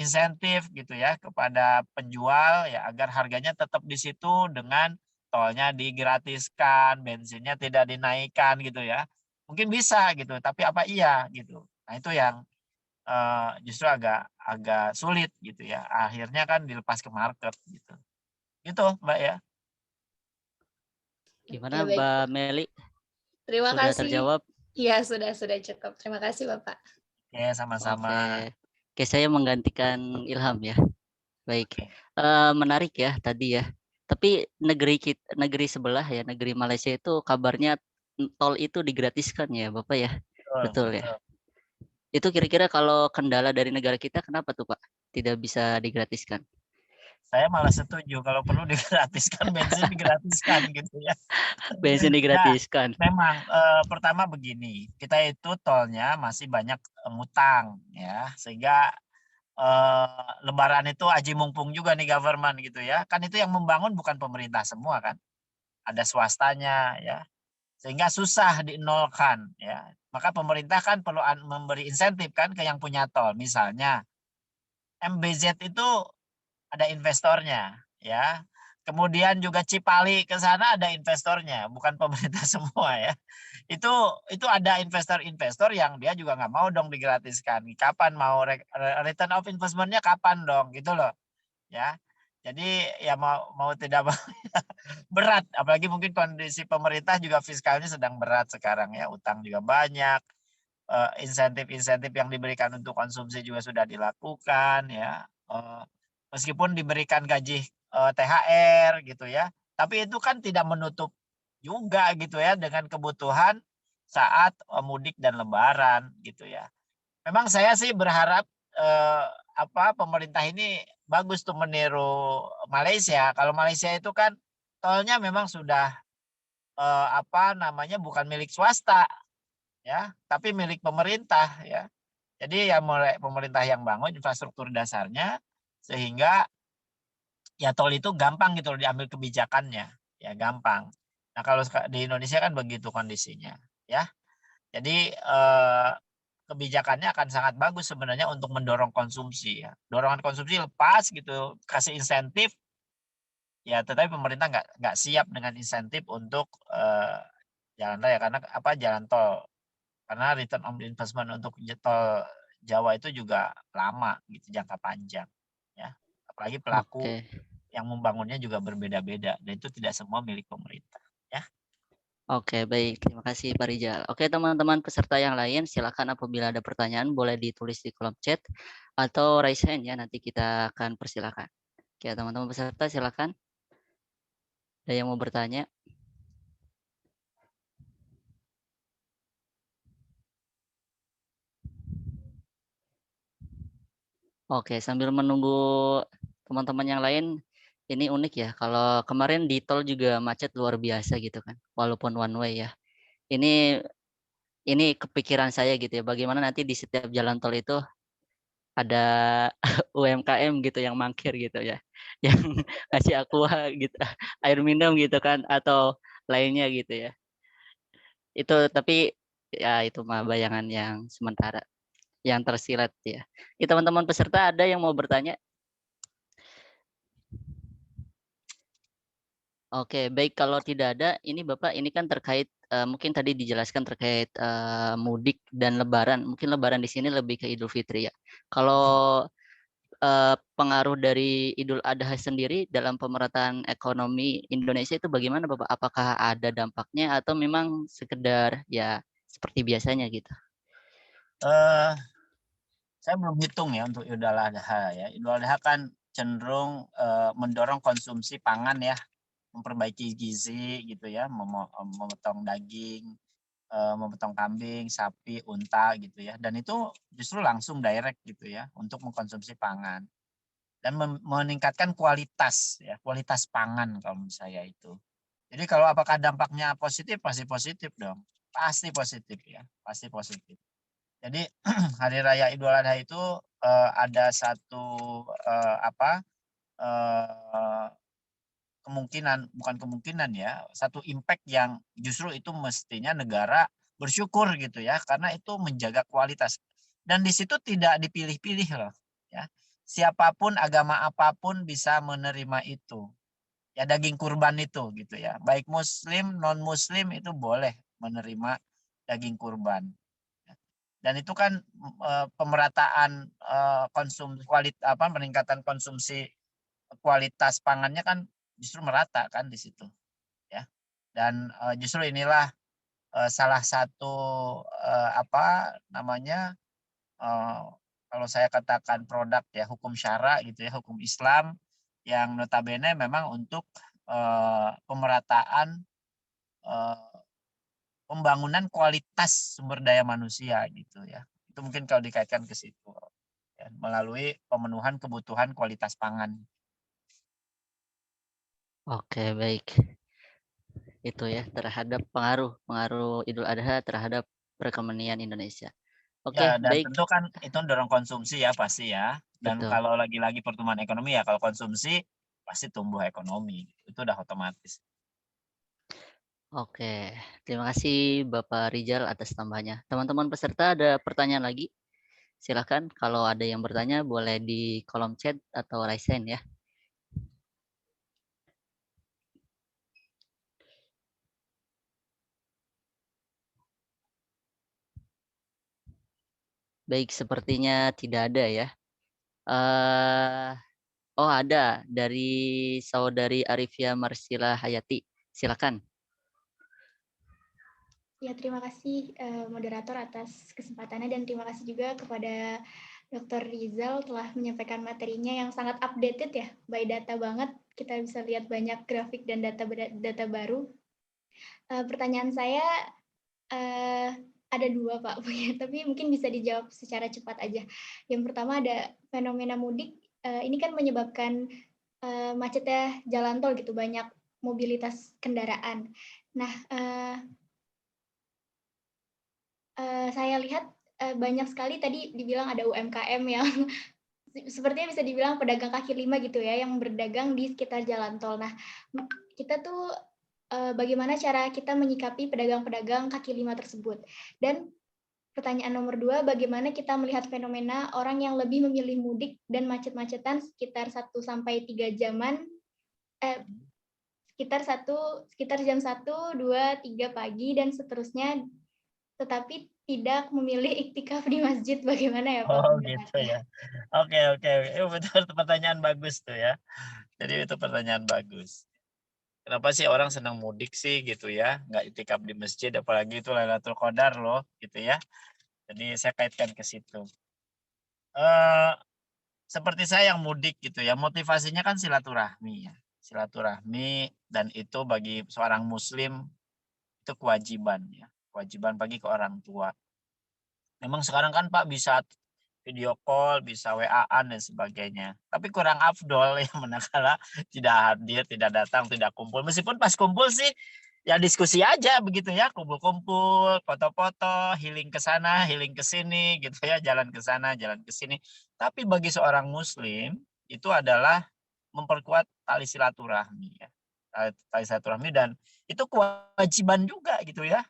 insentif gitu ya kepada penjual ya agar harganya tetap di situ dengan tolnya digratiskan, bensinnya tidak dinaikkan gitu ya. Mungkin bisa gitu, tapi apa iya gitu. Nah itu yang justru agak sulit gitu ya. Akhirnya kan dilepas ke market gitu. Gitu, Mbak ya. Oke, Gimana baik. Mbak Meli? Terima Sudah kasih. terjawab? Ya, sudah cukup. Terima kasih, Bapak. Oke, sama-sama. Oke, saya menggantikan Ilham ya. Baik, Oke. menarik ya tadi ya. Tapi negeri sebelah ya, negeri Malaysia itu kabarnya tol itu digratiskan ya, Bapak ya. Betul ya. Itu kira-kira kalau kendala dari negara kita kenapa tuh Pak? Tidak bisa digratiskan. Saya malah setuju kalau perlu digratiskan, bensin digratiskan gitu ya. Bensin Ya, digratiskan. memang pertama begini, kita itu tolnya masih banyak ngutang ya, sehingga Lebaran itu aji mumpung juga nih government gitu ya. Kan itu yang membangun bukan pemerintah semua kan, ada swastanya ya, sehingga susah dinolkan ya. Maka pemerintah kan perlu memberi insentif kan ke yang punya tol. Misalnya MBZ itu ada investornya ya. Kemudian juga Cipali ke sana ada investornya, bukan pemerintah semua ya. Itu ada investor-investor yang dia juga nggak mau dong digratiskan. Kapan mau return of investment-nya kapan dong gitu loh. Ya. Jadi ya mau tidak mau berat, apalagi mungkin kondisi pemerintah juga fiskalnya sedang berat sekarang ya, utang juga banyak. Insentif-insentif yang diberikan untuk konsumsi juga sudah dilakukan ya. Meskipun diberikan gaji THR gitu ya, tapi itu kan tidak menutup juga gitu ya dengan kebutuhan saat mudik dan lebaran gitu ya. Memang saya sih berharap pemerintah ini bagus tuh meniru Malaysia. Kalau Malaysia itu kan tolnya memang sudah bukan milik swasta ya, tapi milik pemerintah ya. Jadi ya mulai pemerintah yang bangun infrastruktur dasarnya sehingga ya tol itu gampang gitu loh diambil kebijakannya, ya gampang. Nah, kalau di Indonesia kan begitu kondisinya, ya. Jadi kebijakannya akan sangat bagus sebenarnya untuk mendorong konsumsi ya. Dorongan konsumsi lepas gitu, kasih insentif, ya tetapi pemerintah nggak siap dengan insentif untuk jalan raya karena jalan tol Karena return on investment untuk tol Jawa itu juga lama gitu, jangka panjang ya. Apalagi pelaku yang membangunnya juga berbeda-beda dan itu tidak semua milik pemerintah ya. Oke, baik. Terima kasih Pak Rijal. Oke, teman-teman peserta yang lain, silakan apabila ada pertanyaan boleh ditulis di kolom chat atau raise hand ya, nanti kita akan persilakan. Oke, teman-teman peserta silakan. Ada yang mau bertanya? Oke, sambil menunggu teman-teman yang lain, ini unik ya. Kalau kemarin di tol juga macet luar biasa gitu kan, walaupun one way ya. Ini kepikiran saya gitu ya, bagaimana nanti di setiap jalan tol itu ada UMKM gitu yang mangkir gitu ya, yang ngasih aqua gitu, air minum gitu kan, atau lainnya gitu ya. Itu tapi ya itu mah bayangan yang sementara, yang tersirat ya. Teman-teman peserta ada yang mau bertanya? Oke, baik, kalau tidak ada, ini Bapak ini kan terkait mungkin tadi dijelaskan terkait mudik dan Lebaran. Mungkin Lebaran di sini lebih ke Idul Fitri ya. Kalau pengaruh dari Idul Adha sendiri dalam pemerataan ekonomi Indonesia itu bagaimana Bapak? Apakah ada dampaknya atau memang sekedar ya seperti biasanya gitu? Saya belum hitung ya untuk Idul Adha ya. Idul Adha kan cenderung mendorong konsumsi pangan ya, memperbaiki gizi gitu ya, memotong daging, memotong kambing, sapi, unta gitu ya. Dan itu justru langsung direct gitu ya untuk mengkonsumsi pangan dan meningkatkan kualitas ya, kualitas pangan kalau menurut saya itu. Jadi kalau apakah dampaknya positif? Pasti positif dong. Pasti positif ya, pasti positif. Jadi Hari Raya Idul Adha itu ada satu kemungkinan, bukan kemungkinan ya, satu impact yang justru itu mestinya negara bersyukur gitu ya, karena itu menjaga kualitas. Dan di situ tidak dipilih-pilih loh ya. Siapapun, agama apapun bisa menerima itu. Ya daging kurban itu gitu ya. Baik muslim, non muslim itu boleh menerima daging kurban. Dan itu kan pemerataan peningkatan konsumsi kualitas pangannya kan justru merata kan di situ ya. Dan justru inilah salah satu kalau saya katakan produk ya hukum syara gitu ya, hukum Islam yang notabene memang untuk pemerataan pembangunan kualitas sumber daya manusia gitu ya. Itu mungkin kalau dikaitkan ke situ ya, melalui pemenuhan kebutuhan kualitas pangan. Oke, baik. Itu ya terhadap pengaruh Idul Adha terhadap perekonomian Indonesia. Oke, Ya, dan baik. tentu kan itu dorong konsumsi ya pasti ya. Dan Betul. kalau lagi-lagi pertumbuhan ekonomi ya kalau konsumsi pasti tumbuh ekonomi. Itu udah otomatis. Oke, terima kasih Bapak Rijal atas tambahannya. Teman-teman peserta ada pertanyaan lagi? Silakan kalau ada yang bertanya boleh di kolom chat atau raise hand ya. Baik, sepertinya tidak ada ya. Oh ada, dari saudari Arifia Marsila Hayati. Silakan. Ya, terima kasih moderator atas kesempatannya dan terima kasih juga kepada Dr. Rizal telah menyampaikan materinya yang sangat updated ya, by data banget. Kita bisa lihat banyak grafik dan data baru. Pertanyaan saya ada dua Pak, tapi mungkin bisa dijawab secara cepat aja. Yang pertama ada fenomena mudik, ini kan menyebabkan macetnya jalan tol gitu, banyak mobilitas kendaraan. Nah, saya lihat banyak sekali tadi dibilang ada UMKM yang sepertinya bisa dibilang pedagang kaki lima gitu ya, yang berdagang di sekitar jalan tol. Nah, kita tuh bagaimana cara kita menyikapi pedagang-pedagang kaki lima tersebut? Dan pertanyaan nomor 2, bagaimana kita melihat fenomena orang yang lebih memilih mudik dan macet-macetan sekitar 1-3 jaman, sekitar jam 1, 2, 3 pagi dan seterusnya, tetapi tidak memilih iktikaf di masjid, bagaimana ya Pak Oh gitu pendapatnya? ya. Oke oke. Betul pertanyaan bagus tuh ya. Jadi itu pertanyaan bagus. Kenapa sih orang senang mudik sih gitu ya? Nggak itikaf di masjid, apalagi itu Lailatul Qadar loh gitu ya. Jadi saya kaitkan ke situ. Eh seperti saya yang mudik gitu ya, motivasinya kan silaturahmi ya. Silaturahmi dan itu bagi seorang muslim itu kewajiban ya. Kewajiban bagi ke orang tua. Memang sekarang kan Pak bisa video call, bisa WA-an dan sebagainya. Tapi kurang afdol ya manakala tidak hadir, tidak datang, tidak kumpul. Meskipun pas kumpul sih ya diskusi aja begitu ya, kumpul-kumpul, foto-foto, healing ke sana, healing ke sini gitu ya, jalan ke sana, jalan ke sini. Tapi bagi seorang muslim itu adalah memperkuat tali silaturahmi ya. Tali silaturahmi dan itu kewajiban juga gitu ya.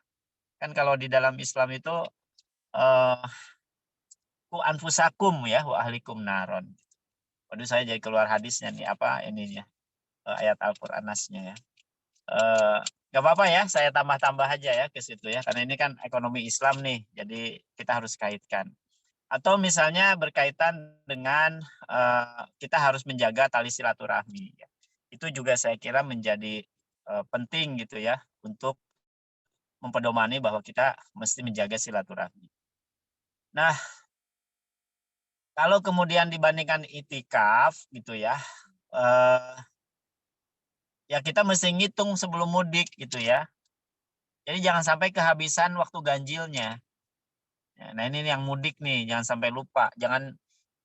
Kan kalau di dalam Islam itu eh ku anfusakum ya wa ahlikum naron. Waduh saya jadi keluar hadisnya nih apa ininya ayat Al-Qur'an nasnya ya. Gak apa-apa ya, saya tambah-tambah aja ya ke situ ya karena ini kan ekonomi Islam nih. Jadi kita harus kaitkan. Atau misalnya berkaitan dengan kita harus menjaga tali silaturahmi ya. Itu juga saya kira menjadi penting gitu ya untuk mempedomani bahwa kita mesti menjaga silaturahmi. Nah, kalau kemudian dibandingkan itikaf gitu ya, ya kita mesti ngitung sebelum mudik gitu ya. Jadi jangan sampai kehabisan waktu ganjilnya. Nah ini yang mudik nih, jangan sampai lupa. Jangan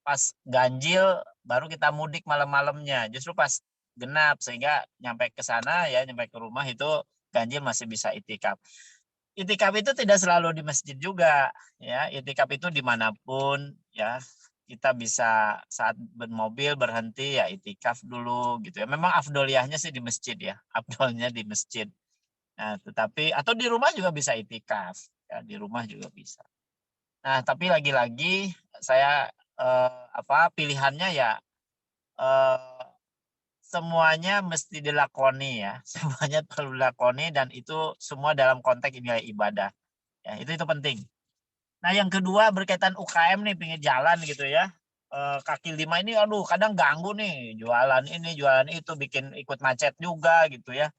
pas ganjil baru kita mudik malam-malamnya. Justru pas genap sehingga nyampe ke sana ya, nyampe ke rumah itu ganjil masih bisa itikaf. Itikaf itu tidak selalu di masjid juga ya. Itikaf itu dimanapun ya. Kita bisa saat bermobil berhenti ya itikaf dulu gitu ya. Memang afdoliyahnya sih di masjid ya. Afdolnya di masjid. Nah, tetapi atau di rumah juga bisa itikaf ya, di rumah juga bisa. Nah, tapi lagi-lagi saya pilihannya ya semuanya mesti dilakoni ya. Semuanya perlu dilakoni dan itu semua dalam konteks nilai ibadah. Ya, itu penting. Nah, yang kedua berkaitan UKM nih pinggir jalan gitu ya. Kaki lima ini aduh kadang ganggu nih jualan ini jualan itu bikin ikut macet juga gitu ya.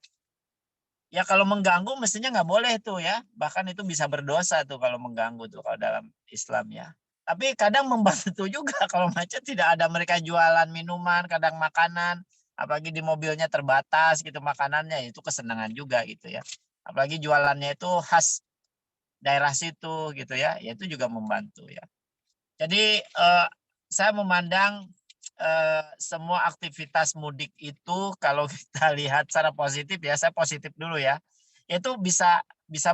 Ya kalau mengganggu mestinya nggak boleh tuh ya. Bahkan itu bisa berdosa tuh kalau mengganggu tuh kalau dalam Islam ya. Tapi kadang membantu juga kalau macet tidak ada mereka jualan minuman, kadang makanan, apalagi di mobilnya terbatas gitu makanannya itu kesenangan juga gitu ya. Apalagi jualannya itu khas daerah situ gitu ya, itu juga membantu ya. Jadi saya memandang semua aktivitas mudik itu kalau kita lihat secara positif ya, saya positif dulu ya, itu bisa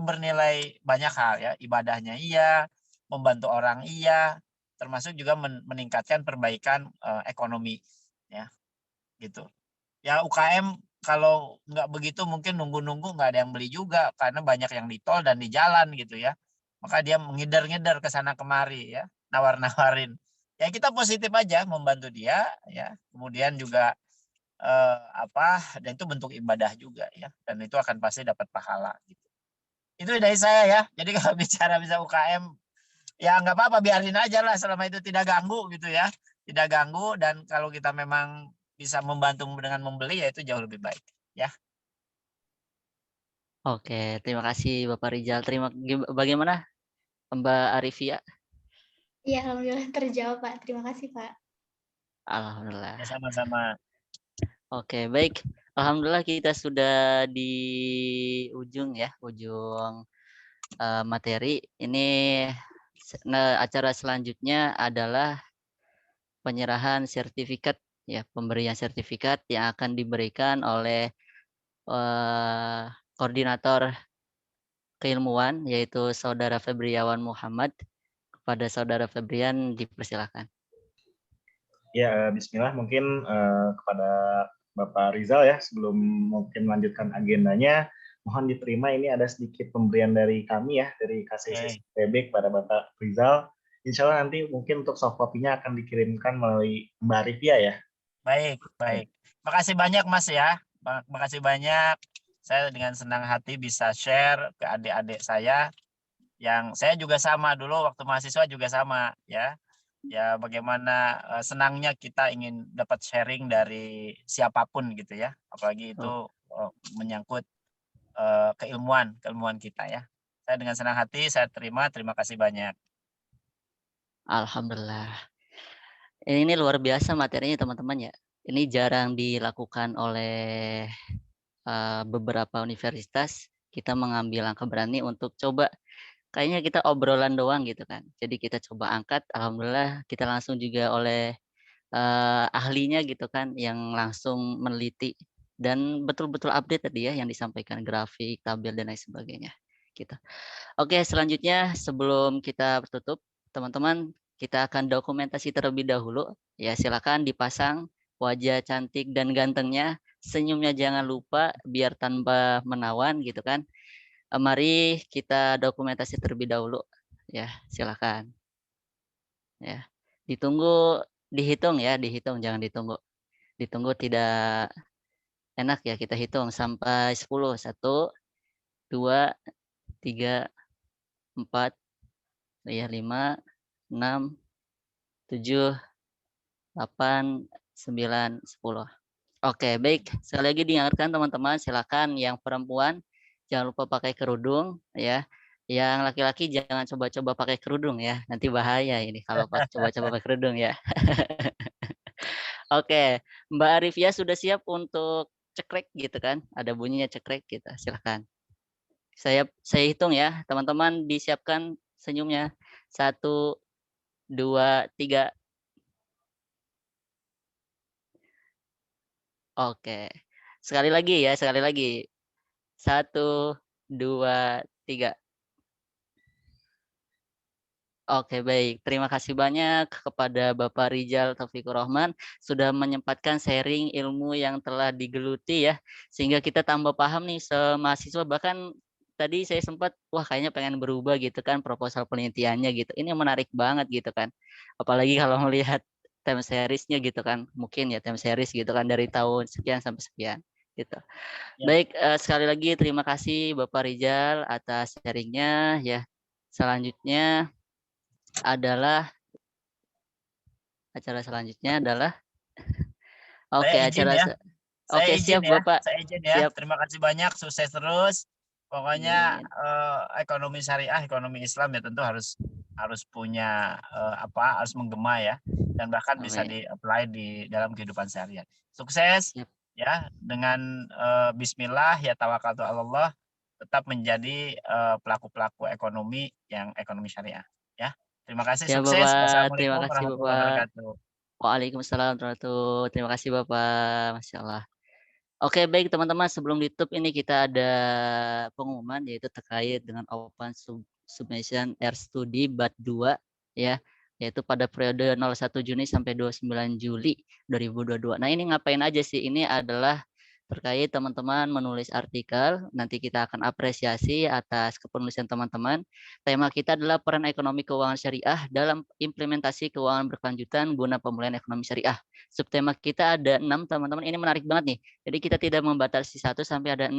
bernilai banyak hal ya, ibadahnya iya, membantu orang iya, termasuk juga meningkatkan perbaikan ekonomi ya, gitu. Ya UKM kalau nggak begitu mungkin nunggu-nunggu nggak ada yang beli juga karena banyak yang di tol dan di jalan gitu ya. Maka dia ngider-ngider ke sana kemari ya, nawar-nawarin. Ya kita positif aja membantu dia ya. Kemudian juga dan itu bentuk ibadah juga ya. Dan itu akan pasti dapat pahala gitu. Itu dari saya ya. Jadi kalau bicara bisa UKM ya nggak apa-apa biarin aja lah selama itu tidak ganggu gitu ya. Tidak ganggu dan kalau kita memang bisa membantu dengan membeli ya itu jauh lebih baik ya. Oke, terima kasih Bapak Rizal. Bagaimana Mbak Arifia? Iya, alhamdulillah terjawab Pak. Terima kasih Pak. Alhamdulillah. Ya sama-sama. Oke, baik. Alhamdulillah kita sudah di ujung materi. Ini acara selanjutnya adalah penyerahan sertifikat ya, pemberian sertifikat yang akan diberikan oleh koordinator keilmuan yaitu Saudara Febriawan Muhammad. Kepada Saudara Febrian dipersilakan. Ya, Bismillah mungkin kepada Bapak Rizal ya sebelum mungkin melanjutkan agendanya mohon diterima ini ada sedikit pemberian dari kami ya dari KCSSPB kepada Bapak Rizal. Insya Allah nanti mungkin untuk soft copy-nya akan dikirimkan melalui Mbak Arifia ya. Baik. Makasih banyak Mas ya. Makasih banyak. Saya dengan senang hati bisa share ke adik-adik saya yang saya juga sama dulu waktu mahasiswa juga sama ya. Ya bagaimana senangnya kita ingin dapat sharing dari siapapun gitu ya. Apalagi itu menyangkut keilmuan kita ya. Saya dengan senang hati saya terima kasih banyak. Alhamdulillah. Ini luar biasa materinya teman-teman ya. Ini jarang dilakukan oleh beberapa universitas. Kita mengambil langkah berani untuk coba, kayaknya kita obrolan doang gitu kan. Jadi kita coba angkat, alhamdulillah kita langsung juga oleh ahlinya gitu kan, yang langsung meneliti dan betul-betul update tadi ya yang disampaikan, grafik, tabel dan lain sebagainya. Gitu. Oke, selanjutnya sebelum kita tutup, teman-teman kita akan dokumentasi terlebih dahulu. Ya, silakan dipasang wajah cantik dan gantengnya, senyumnya jangan lupa biar tanpa menawan gitu kan. Mari kita dokumentasi terlebih dahulu. Ya, silakan. Ya, ditunggu, dihitung ya, dihitung jangan ditunggu. Ditunggu tidak enak ya, kita hitung sampai 10. 1, 2, 3, 4, ya 5, 6, 7, 8, 9, 10. Oke, baik. Sekali lagi diingatkan teman-teman, silakan yang perempuan jangan lupa pakai kerudung ya. Yang laki-laki jangan coba-coba pakai kerudung ya. Nanti bahaya ini kalau coba-coba pakai kerudung ya. Oke, Mbak Arifia sudah siap untuk cekrek gitu kan? Ada bunyinya cekrek gitu. Silakan. Saya hitung ya, teman-teman disiapkan senyumnya. 1, 2, 3. Oke. Sekali lagi ya, sekali lagi. 1, 2, 3. Oke, baik. Terima kasih banyak kepada Bapak Rizal Taufikur Rahman sudah menyempatkan sharing ilmu yang telah digeluti ya, sehingga kita tambah paham nih semahasiswa. Bahkan tadi saya sempat, wah kayaknya pengen berubah gitu kan proposal penelitiannya gitu. Ini menarik banget gitu kan. Apalagi kalau melihat time series-nya gitu kan. Mungkin ya time series gitu kan dari tahun sekian sampai sekian gitu. Ya. Baik, sekali lagi terima kasih Bapak Rizal atas sharingnya ya. Selanjutnya adalah acara selanjutnya adalah oke, Saya izin acara ya. Saya oke, izin siap ya. Bapak. Saya izin ya. Siap. Terima kasih banyak, sukses terus. Pokoknya Amin. ekonomi syariah, ekonomi Islam ya tentu harus punya harus menggema ya, dan bahkan bisa Amin. di-apply di dalam kehidupan seharian. Sukses Siap. ya, dengan bismillah ya tawakaltu Allah, tetap menjadi pelaku-pelaku ekonomi yang ekonomi syariah ya. Terima kasih, Siap sukses. Bapak. Terima Wassalamualaikum kasih warahmatullahi Bapak. wabarakatuh. Waalaikumsalam warahmatullahi. Terima kasih Bapak. Masya Allah. Oke, baik teman-teman, sebelum ditutup ini kita ada pengumuman yaitu terkait dengan Open Submission Air Study BAT 2 ya, yaitu pada periode 01 Juni sampai 29 Juli 2022. Nah, ini ngapain aja sih? Ini adalah terkait teman-teman menulis artikel, nanti kita akan apresiasi atas kepenulisan teman-teman. Tema kita adalah peran ekonomi keuangan syariah dalam implementasi keuangan berkelanjutan guna pemulihan ekonomi syariah. Subtema kita ada 6 teman-teman, ini menarik banget nih. Jadi kita tidak membatasi 1 sampai ada 6.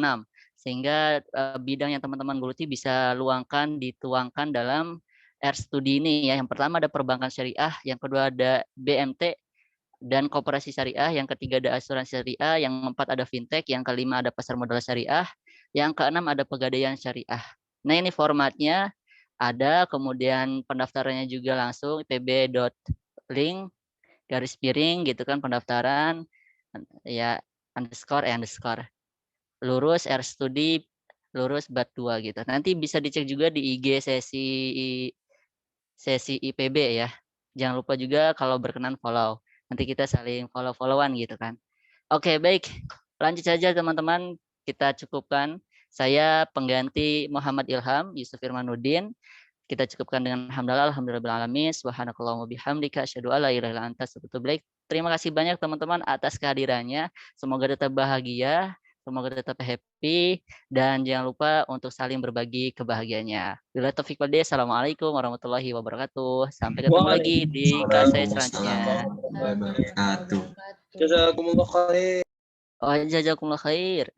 Sehingga bidang yang teman-teman geluti bisa dituangkan dalam R studi ini ya. Yang pertama ada perbankan syariah, yang kedua ada BMT dan koperasi syariah, yang ketiga ada asuransi syariah, yang keempat ada fintech, yang kelima ada pasar modal syariah, yang keenam ada pegadaian syariah. Nah, ini formatnya ada, kemudian pendaftarannya juga langsung ipb.link _ gitu kan pendaftaran ya __ lurus R studi lurus BAT 2 gitu. Nanti bisa dicek juga di IG sesi IPB ya. Jangan lupa juga kalau berkenan follow. Nanti kita saling follow-followan gitu kan. Oke, baik. Lanjut saja teman-teman, kita cukupkan. Saya pengganti Muhammad Ilham Yusuf Firmanuddin. Kita cukupkan dengan hamdalah, alhamdulillahirrahmanirrahim, subhanakallahumma bihamdika, asyhadu alla ilaha illa anta, astaghfiruka wa atubu ilaik. Terima kasih banyak teman-teman atas kehadirannya. Semoga tetap bahagia, semoga tetap happy, dan jangan lupa untuk saling berbagi kebahagiaannya. Bila taufiq wal hidayah, assalamualaikum warahmatullahi wabarakatuh. Sampai ketemu lagi di KC selanjutnya. Jazakumullah khair. Oh, jazakumullah khair.